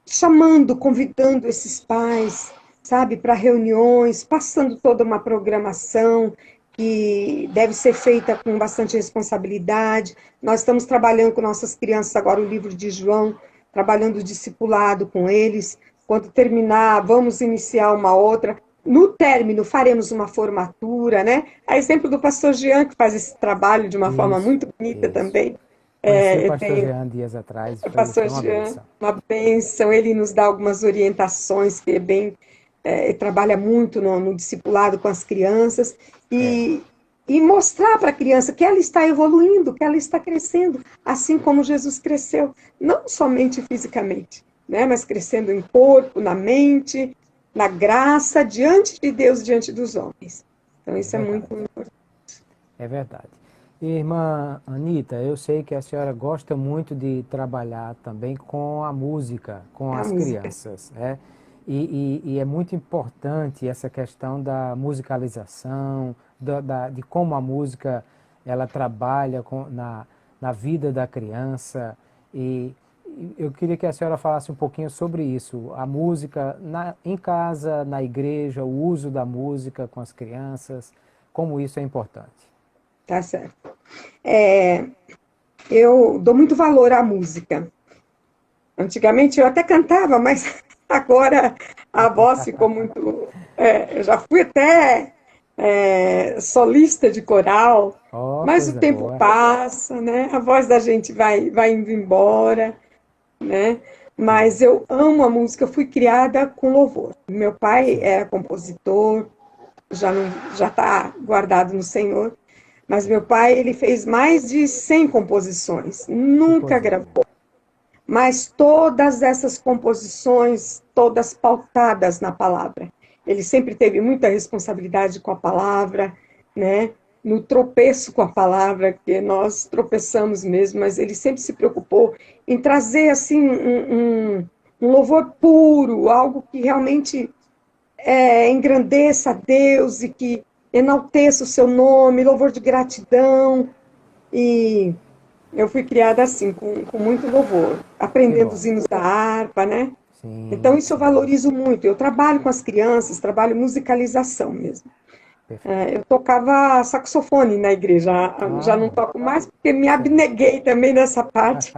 chamando, convidando esses pais, sabe, para reuniões, passando toda uma programação, que deve ser feita com bastante responsabilidade. Nós estamos trabalhando com nossas crianças agora o livro de João, trabalhando o discipulado com eles. Quando terminar, vamos iniciar uma outra. No término, faremos uma formatura, né? A exemplo do pastor Jean, que faz esse trabalho de uma forma Isso, muito bonita isso. também. Conheci o Eu pastor tenho Jean dias atrás, o foi pastor uma Jean, benção. uma bênção, ele nos dá algumas orientações, que é bem, trabalha muito no discipulado com as crianças, É, e mostrar para a criança que ela está evoluindo, que ela está crescendo, assim como Jesus cresceu, não somente fisicamente, né, mas crescendo em corpo, na mente, na graça, diante de Deus, diante dos homens. Então, é isso é muito verdade. importante. É verdade. Irmã Anita, eu sei que a senhora gosta muito de trabalhar também com a música, com A as música. crianças, né? E é muito importante essa questão da musicalização, de como a música ela trabalha na vida da criança. E eu queria que a senhora falasse um pouquinho sobre isso, a música em casa, na igreja, o uso da música com as crianças, como isso é importante. Tá certo. Eu dou muito valor à música. Antigamente eu até cantava, mas agora a voz ficou muito. Eu já fui até solista de coral, Ó, mas o coisa tempo boa. passa, né? A voz da gente vai indo embora, né? Mas É, eu amo a música, eu fui criada com louvor. Meu pai sim, era compositor, já não, já está guardado no Senhor, mas meu perfeito. pai ele fez mais de 100 composições, Que nunca coisa gravou. boa. Mas todas essas composições, todas pautadas na palavra. Ele sempre teve muita responsabilidade com a palavra, né? No tropeço com a palavra, que nós tropeçamos mesmo, mas ele sempre se preocupou em trazer assim um louvor puro, algo que realmente engrandeça a Deus e que enalteça o seu nome, louvor de gratidão. E eu fui criada assim, com muito louvor, Que aprendendo bom. os hinos da harpa, né? Então, Sim, isso eu sim, valorizo muito. Eu trabalho com as crianças, trabalho musicalização mesmo. perfeito. Eu tocava saxofone na igreja, já não Ah, toco mais porque me certo. abneguei também nessa parte.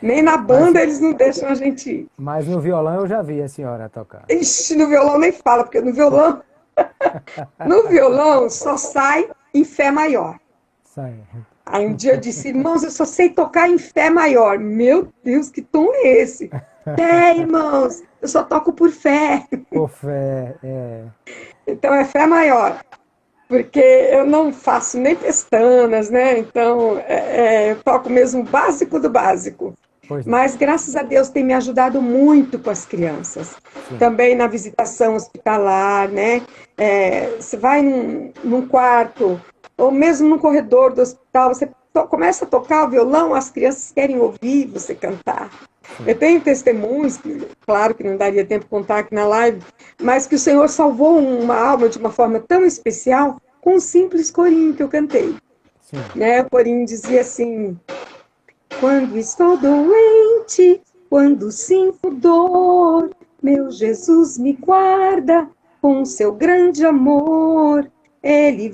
Nem na Mas, banda eles não deixam a gente ir. mas no violão eu já vi a senhora tocar. Ixi, no violão nem fala, porque no violão só sai em fé maior. Isso aí. Aí um dia eu disse, irmãos, eu só sei tocar em fé maior. Meu Deus, que tom é esse? Irmãos, eu só toco por fé. Por fé, é. Então é fé maior, porque eu não faço nem pestanas, né? Então eu toco mesmo o básico do básico. Pois não. Mas graças a Deus tem me ajudado muito com as crianças. Sim, Também na visitação hospitalar, né? Você vai num quarto, ou mesmo no corredor do hospital, você começa a tocar o violão, as crianças querem ouvir você cantar. Eu sim. tenho testemunhos, claro que não daria tempo de contar aqui na live, mas que o Senhor salvou uma alma de uma forma tão especial com um simples corinho que eu cantei. Sim. Né? O corinho dizia assim: quando estou doente, quando sinto dor, meu Jesus me guarda com seu grande amor. Ele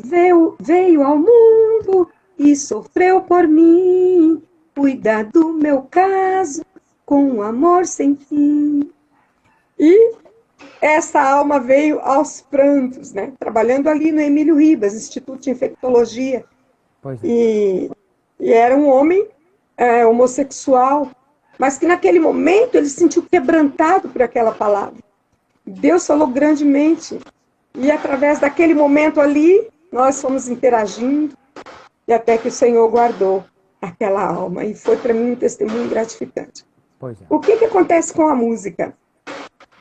veio ao mundo e sofreu por mim, cuida do meu caso com amor sem fim. E essa alma veio aos prantos, né? Trabalhando ali no Emílio Ribas, Instituto de Infectologia. Pois não. E, e era um homem homossexual, mas que naquele momento ele se sentiu quebrantado por aquela palavra. Deus falou grandemente. E através daquele momento ali, nós fomos interagindo, e até que o Senhor guardou aquela alma. E foi para mim um testemunho gratificante. Pois não. O que acontece com a música?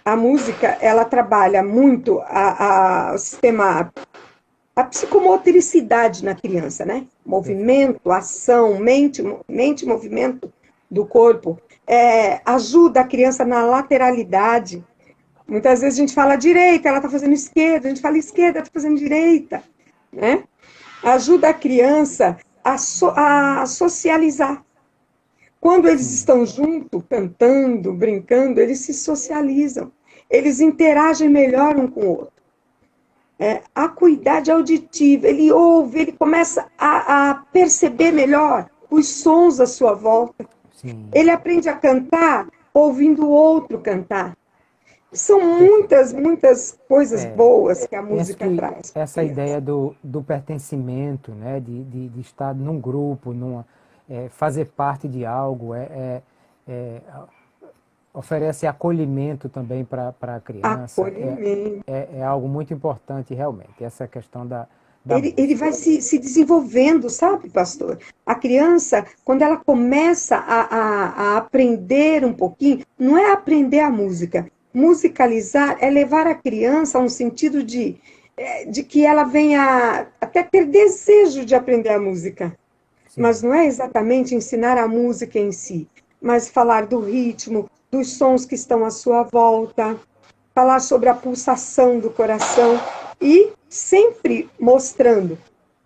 A música, ela trabalha muito o sistema, a psicomotricidade na criança, né? Perfeito. Movimento, ação, mente, movimento do corpo. Ajuda a criança na lateralidade. Muitas vezes a gente fala direita, ela está fazendo esquerda, a gente fala esquerda, ela está fazendo direita, né? Ajuda a criança a socializar. Quando eles Sim. estão juntos, cantando, brincando, eles se socializam. Eles interagem melhor um com o outro. acuidade auditiva, ele ouve, ele começa a perceber melhor os sons à sua volta. Sim. Ele aprende a cantar ouvindo o outro cantar. São muitas coisas boas que a Penso música que traz. essa ideia do pertencimento, né, de estar num grupo, fazer parte de algo, é, oferece acolhimento também para a criança, Acolhimento. é algo muito importante realmente, essa questão da Ele música. vai se desenvolvendo, sabe, pastor? A criança, quando ela começa a aprender um pouquinho, não é aprender a música. Musicalizar é levar a criança a um sentido de que ela venha até ter desejo de aprender a música. Sim, Mas não é exatamente ensinar a música em si, mas falar do ritmo, dos sons que estão à sua volta, falar sobre a pulsação do coração e sempre mostrando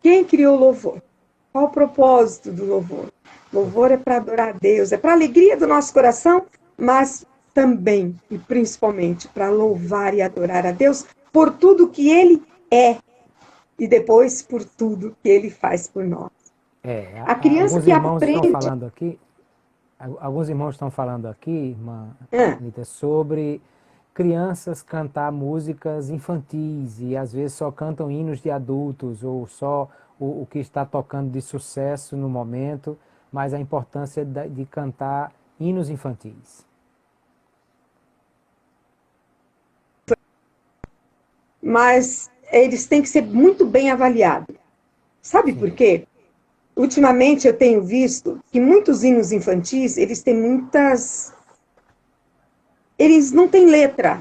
quem criou o louvor, qual o propósito do louvor. Louvor é para adorar a Deus, é para a alegria do nosso coração, mas também e principalmente para louvar e adorar a Deus por tudo que Ele é e depois por tudo que Ele faz por nós. A criança alguns que irmãos estão aprende. falando aqui, irmã Ah, Anita, sobre crianças cantar músicas infantis e às vezes só cantam hinos de adultos ou só o que está tocando de sucesso no momento, mas a importância de cantar hinos infantis. mas eles têm que ser muito bem avaliados. Sabe por Sim, quê? Ultimamente eu tenho visto que muitos hinos infantis, eles têm muitas. Eles não têm letra,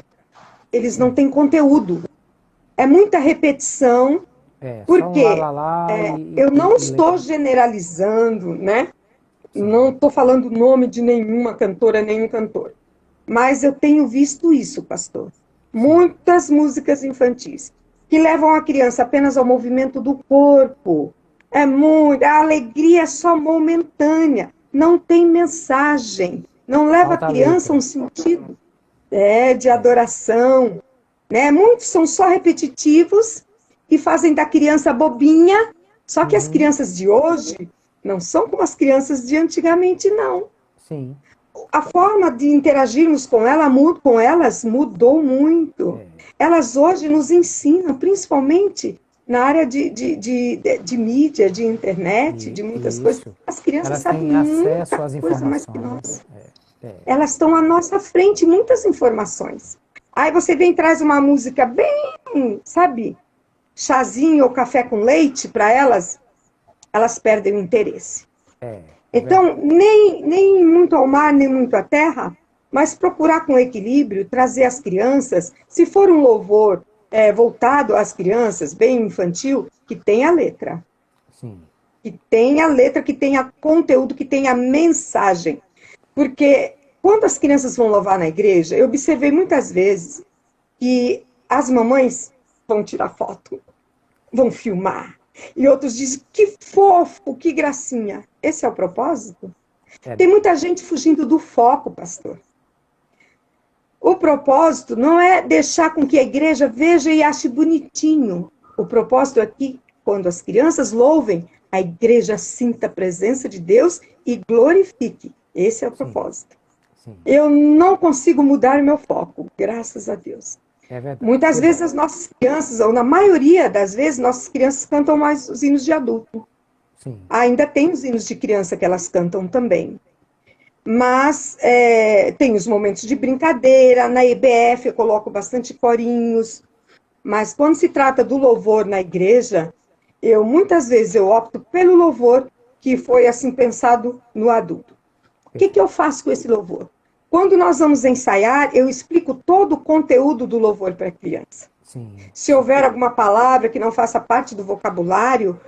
eles não sim. têm conteúdo. É muita repetição, Só um lá, porque lá, lá eu não e letra. estou generalizando, né? Sim, Não estou falando o nome de nenhuma cantora, nenhum cantor. Mas eu tenho visto isso, pastor. sim. Muitas músicas infantis que levam a criança apenas ao movimento do corpo. É muito, a alegria é só momentânea, não tem mensagem, não leva a Falta a criança a um letra. sentido de adoração, né? Muitos são só repetitivos e fazem da criança bobinha, só que as Uhum, crianças de hoje não são como as crianças de antigamente, não. sim. A forma de interagirmos com elas mudou muito. É, Elas hoje nos ensinam, principalmente na área de mídia, de internet, de muitas coisas. isso. As crianças Elas sabem têm acesso muita às coisa mais que informações. nós. É, Elas estão à nossa frente, muitas informações. Aí você vem e traz uma música bem, sabe, chazinho ou café com leite para elas, elas perdem o interesse. é Então, verdade. nem muito ao mar, nem muito à terra, mas procurar com equilíbrio, trazer as crianças, se for um louvor voltado às crianças, bem infantil, que tenha letra, Sim, que tenha conteúdo, que tenha mensagem. Porque quando as crianças vão louvar na igreja, eu observei muitas vezes que as mamães vão tirar foto, vão filmar. E outros dizem, que fofo, que gracinha. Esse é o propósito? Tem não. muita gente fugindo do foco, pastor. O propósito não é deixar com que a igreja veja e ache bonitinho. O propósito é que, quando as crianças louvem, a igreja sinta a presença de Deus e glorifique. Esse é o Sim, propósito. sim. Eu não consigo mudar o meu foco, graças a Deus. É verdade. Muitas Que vezes bom. as nossas crianças, ou na maioria das vezes, nossas crianças cantam mais os hinos de adulto. Sim, Ainda tem os hinos de criança que elas cantam também. Mas tem os momentos de brincadeira, na EBF eu coloco bastante corinhos, mas quando se trata do louvor na igreja, muitas vezes eu opto pelo louvor que foi assim pensado no adulto. O que eu perfeito. faço com esse louvor? Quando nós vamos ensaiar, eu explico todo o conteúdo do louvor para a criança. Sim, Se houver alguma palavra que não faça parte do vocabulário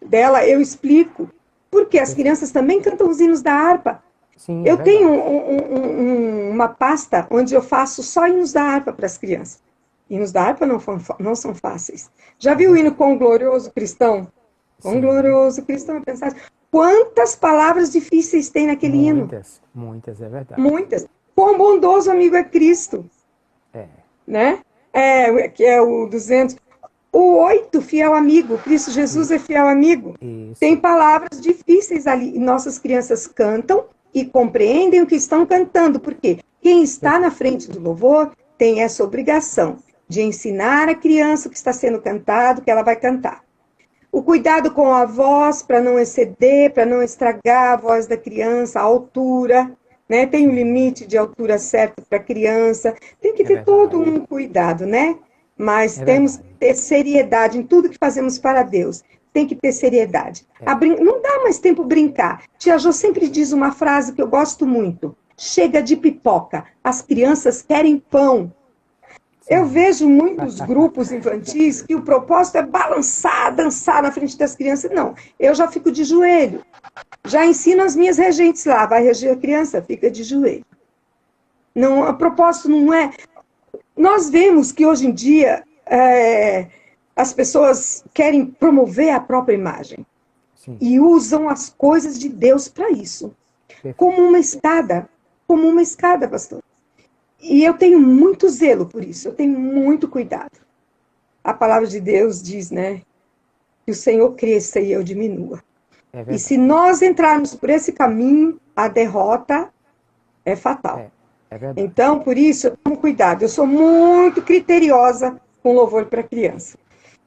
dela, eu explico. Porque as perfeito. crianças também cantam os hinos da harpa. Sim, é Eu tenho verdade. uma pasta onde eu faço só hinos da harpa para as crianças. Hinos da harpa não são fáceis. Já É viu o hino verdade. Quão Glorioso Cristão? Quão Sim, Glorioso Cristão é pensar. Quantas palavras difíceis tem naquele hino? muitas, muitas, é verdade. Muitas. Quão bondoso amigo é Cristo, É, né? Que é o 200. O 8, fiel amigo. Cristo Jesus é fiel amigo. Isso. Tem palavras difíceis ali. E nossas crianças cantam e compreendem o que estão cantando. Por quê? Quem está na frente do louvor tem essa obrigação de ensinar a criança o que está sendo cantado, que ela vai cantar. O cuidado com a voz, para não exceder, para não estragar a voz da criança, a altura, né? Tem um limite de altura certa para a criança. Tem que ter todo um cuidado, né? Mas temos que ter seriedade em tudo que fazemos para Deus. Tem que ter seriedade. Não dá mais tempo brincar. Tia Jô sempre diz uma frase que eu gosto muito. Chega de pipoca. As crianças querem pão. Sim. Eu vejo muitos grupos infantis que o propósito é balançar, dançar na frente das crianças. Não, eu já fico de joelho. Já ensino as minhas regentes lá. Vai reger a criança, fica de joelho. Não, o propósito não é... Nós vemos que hoje em dia as pessoas querem promover a própria imagem. Sim. E usam as coisas de Deus para isso. Como uma escada, pastor. E eu tenho muito zelo por isso, eu tenho muito cuidado. A palavra de Deus diz, né, que o Senhor cresça e eu diminua. E se nós entrarmos por esse caminho, a derrota é fatal. Então, por isso, eu tomo cuidado. Eu sou muito criteriosa com louvor para criança.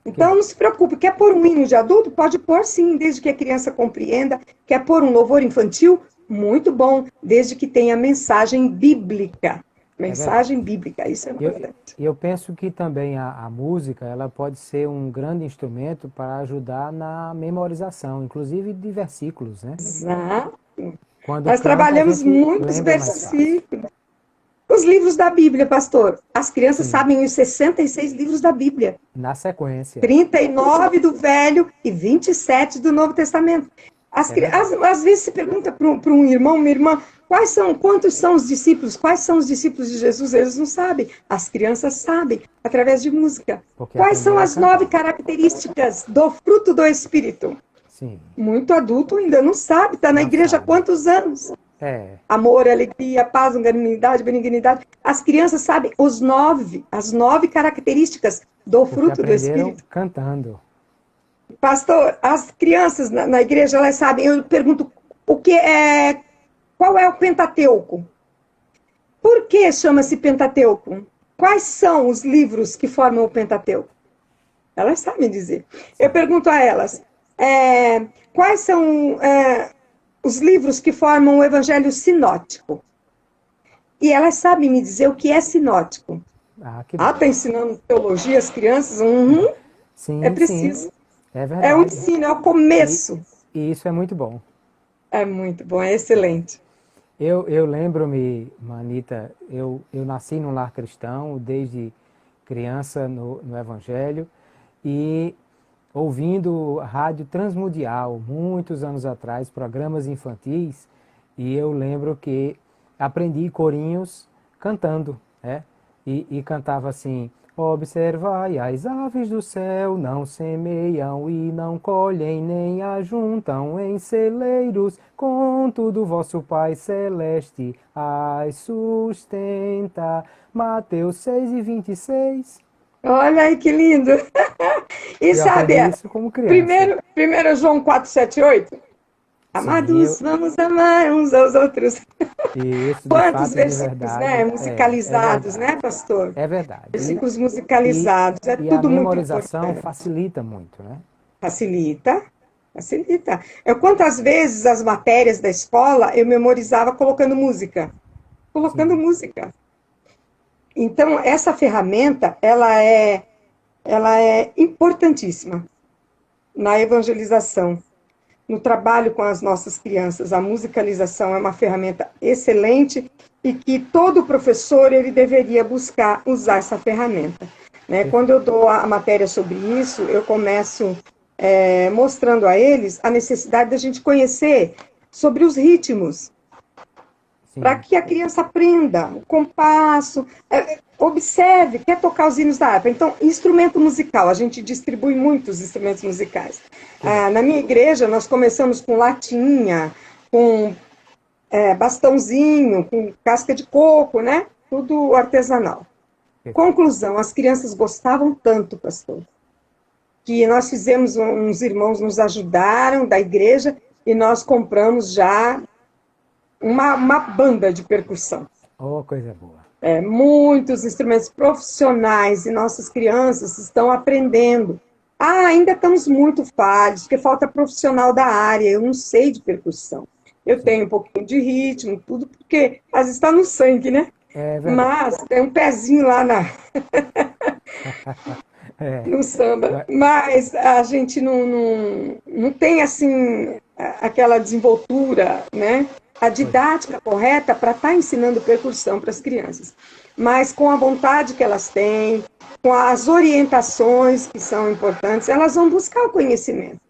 Então, não se preocupe. Quer pôr um hino de adulto? Pode pôr sim, desde que a criança compreenda. Quer pôr um louvor infantil? Muito bom, desde que tenha mensagem bíblica. Mensagem bíblica, isso é importante. E eu penso que também a música, ela pode ser um grande instrumento para ajudar na memorização, inclusive de versículos, né? Exato. Nós trabalhamos muitos versículos. Os livros da Bíblia, pastor. As crianças sabem os 66 livros da Bíblia. Na sequência. 39 do Velho e 27 do Novo Testamento. Às vezes se pergunta para um irmão, uma irmã, quantos são os discípulos? Quais são os discípulos de Jesus? Eles não sabem. As crianças sabem, através de música. Quais são as 9 características do fruto do Espírito? Sim. Muito adulto ainda não sabe. Está na igreja há quantos anos? Amor, alegria, paz, longanimidade, benignidade. As crianças sabem as 9 características do fruto do Espírito. Cantando. Pastor, as crianças na igreja, elas sabem, eu pergunto, qual é o Pentateuco? Por que chama-se Pentateuco? Quais são os livros que formam o Pentateuco? Elas sabem dizer. Eu pergunto a elas, quais são os livros que formam o Evangelho sinótico? E elas sabem me dizer o que é sinótico. Está ensinando teologia às crianças? Sim, é preciso. Sim. É verdade. É o ensino, é o começo. E isso é muito bom. É muito bom, é excelente. Eu lembro-me, Manita, eu nasci num lar cristão desde criança no Evangelho e ouvindo rádio transmundial, muitos anos atrás, programas infantis, e eu lembro que aprendi corinhos cantando, né? E cantava assim: observai as aves do céu, não semeiam e não colhem, nem ajuntam em celeiros, contudo vosso Pai Celeste as sustenta. Mateus 6:26. Olha aí que lindo! E sabe, isso como criança. primeiro João 4:7-8. Amados, vamos amar uns aos outros. Isso, quantos versículos, né? Musicalizados, né, pastor? É verdade. Versículos musicalizados, tudo muito importante. E a memorização facilita muito, né? Facilita. Quantas vezes as matérias da escola eu memorizava colocando música? Música. Então, essa ferramenta, ela é importantíssima na evangelização, no trabalho com as nossas crianças. A musicalização é uma ferramenta excelente e que todo professor ele deveria buscar usar essa ferramenta. Né? Quando eu dou a matéria sobre isso, eu começo mostrando a eles a necessidade da gente conhecer sobre os ritmos, para que a criança aprenda o compasso, observe, quer tocar os hinos da harpa. Então, instrumento musical, a gente distribui muitos instrumentos musicais. Na minha igreja, nós começamos com latinha, com bastãozinho, com casca de coco, né? Tudo artesanal. Conclusão, as crianças gostavam tanto, pastor, que nós fizemos, uns irmãos nos ajudaram da igreja, e nós compramos já uma banda de percussão. Oh, coisa boa. Muitos instrumentos profissionais, e nossas crianças estão aprendendo. Ainda estamos muito falhos, porque falta profissional da área, eu não sei de percussão. Eu tenho um pouquinho de ritmo, tudo, porque às vezes está no sangue, né? É verdade. Mas tem um pezinho lá no samba. Mas a gente não tem, assim, aquela desenvoltura, né? A didática correta para estar ensinando percussão para as crianças. Mas com a vontade que elas têm, com as orientações que são importantes, elas vão buscar o conhecimento.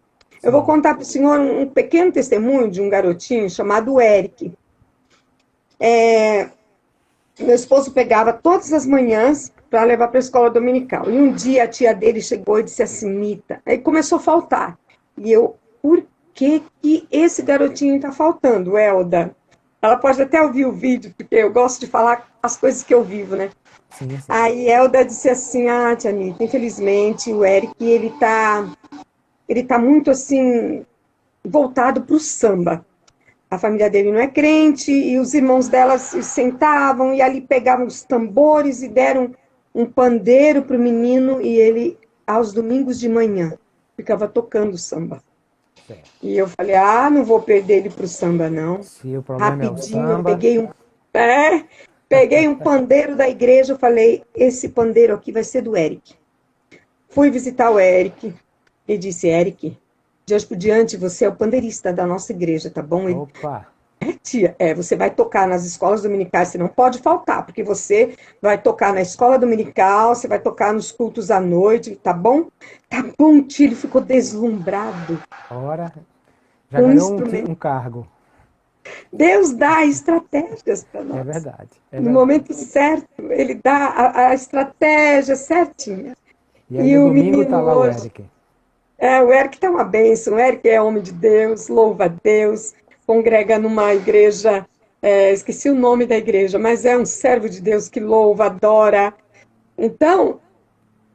Eu vou contar para o senhor um pequeno testemunho de um garotinho chamado Eric. Meu esposo pegava todas as manhãs para levar para a escola dominical. E um dia a tia dele chegou e disse assim, Mita, aí começou a faltar. E eu, por que esse garotinho está faltando, Elda? Ela pode até ouvir o vídeo, porque eu gosto de falar as coisas que eu vivo, né? Sim. Aí Elda disse assim, tia Anitta, infelizmente o Eric, ele tá muito assim, voltado para o samba. A família dele não é crente, e os irmãos dela se sentavam e ali pegavam os tambores e deram um pandeiro para o menino, e ele, aos domingos de manhã, ficava tocando samba. Certo. E eu falei, não vou perder ele para o samba, não. Se o problema Rapidinho, é o samba... eu peguei um pandeiro da igreja, eu falei, esse pandeiro aqui vai ser do Eric. Fui visitar o Eric e disse, Eric, de hoje por diante você é o pandeirista da nossa igreja, tá bom? Opa! Tia, você vai tocar nas escolas dominicais, você não pode faltar, porque você vai tocar na escola dominical, você vai tocar nos cultos à noite, tá bom? Tá bom, tio, ele ficou deslumbrado. Ora, já ganhou um cargo. Deus dá estratégias para nós. É verdade. No momento certo, ele dá a estratégia certinha. E aí no domingo está lá hoje, o Eric. O Eric está uma bênção, o Eric é homem de Deus, louva a Deus, congrega numa igreja, esqueci o nome da igreja, mas é um servo de Deus que louva, adora. Então,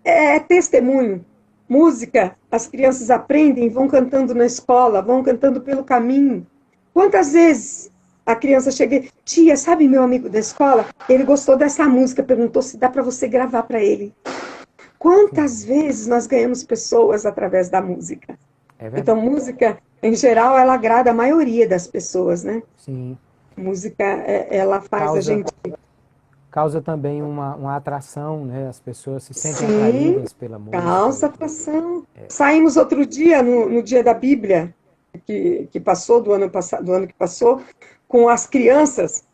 é testemunho. Música, as crianças aprendem, vão cantando na escola, vão cantando pelo caminho. Quantas vezes a criança chega, tia, sabe meu amigo da escola? Ele gostou dessa música, perguntou se dá para você gravar para ele. Quantas vezes nós ganhamos pessoas através da música? Então, música, em geral, ela agrada a maioria das pessoas, né? Sim. Música, ela faz a gente... Causa também uma atração, né? As pessoas se sentem atraídas pela música. Causa atração. Saímos outro dia, no dia da Bíblia, que passou, do ano que passou, com as crianças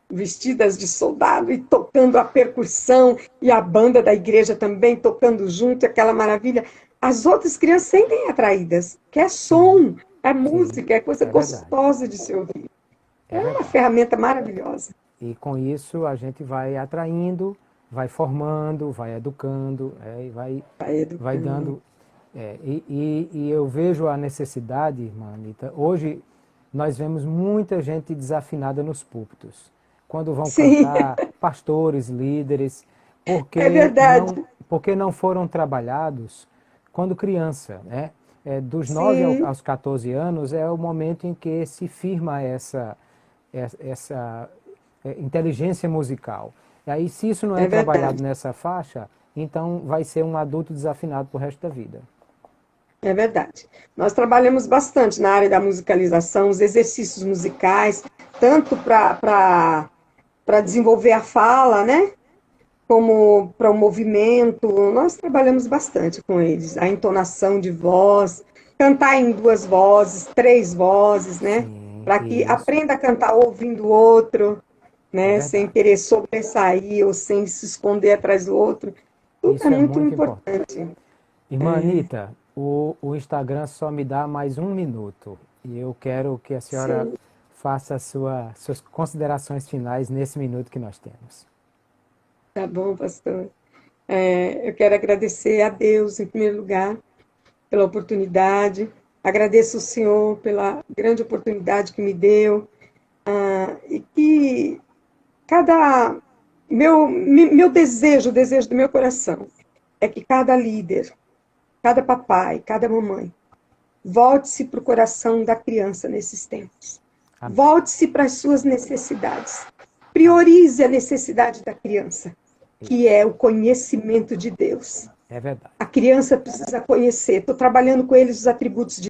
vestidas de soldado e tocando a percussão, e a banda da igreja também tocando junto, aquela maravilha. As outras crianças sentem atraídas, que é som, é música, é coisa gostosa de se ouvir. É uma ferramenta maravilhosa. E com isso a gente vai atraindo, vai formando, vai educando, e vai dando... E eu vejo a necessidade, irmã Anitta, hoje nós vemos muita gente desafinada nos púlpitos. Quando vão cantar, pastores, líderes, porque não foram trabalhados quando criança, né? Dos 9 aos 14 anos é o momento em que se firma essa inteligência musical. E aí, se isso não é trabalhado nessa faixa, então vai ser um adulto desafinado pro resto da vida. É verdade. Nós trabalhamos bastante na área da musicalização, os exercícios musicais, tanto para desenvolver a fala, né? Como para o movimento. Nós trabalhamos bastante com eles. A entonação de voz, cantar em 2 vozes, 3 vozes, né? Para que aprenda a cantar ouvindo o outro, né? Sem querer sobressair ou sem se esconder atrás do outro. Isso é muito importante. Irmã Anitta, o Instagram só me dá mais 1 minuto. E eu quero que a senhora faça suas considerações finais nesse minuto que nós temos. Tá bom, pastor. Eu quero agradecer a Deus, em primeiro lugar, pela oportunidade. Agradeço o Senhor pela grande oportunidade que me deu. E que meu desejo, o desejo do meu coração, é que cada líder cada papai, cada mamãe, volte-se para o coração da criança nesses tempos. Amém. Volte-se para as suas necessidades. Priorize a necessidade da criança, que é o conhecimento de Deus. É verdade. A criança precisa conhecer. Estou trabalhando com eles os atributos de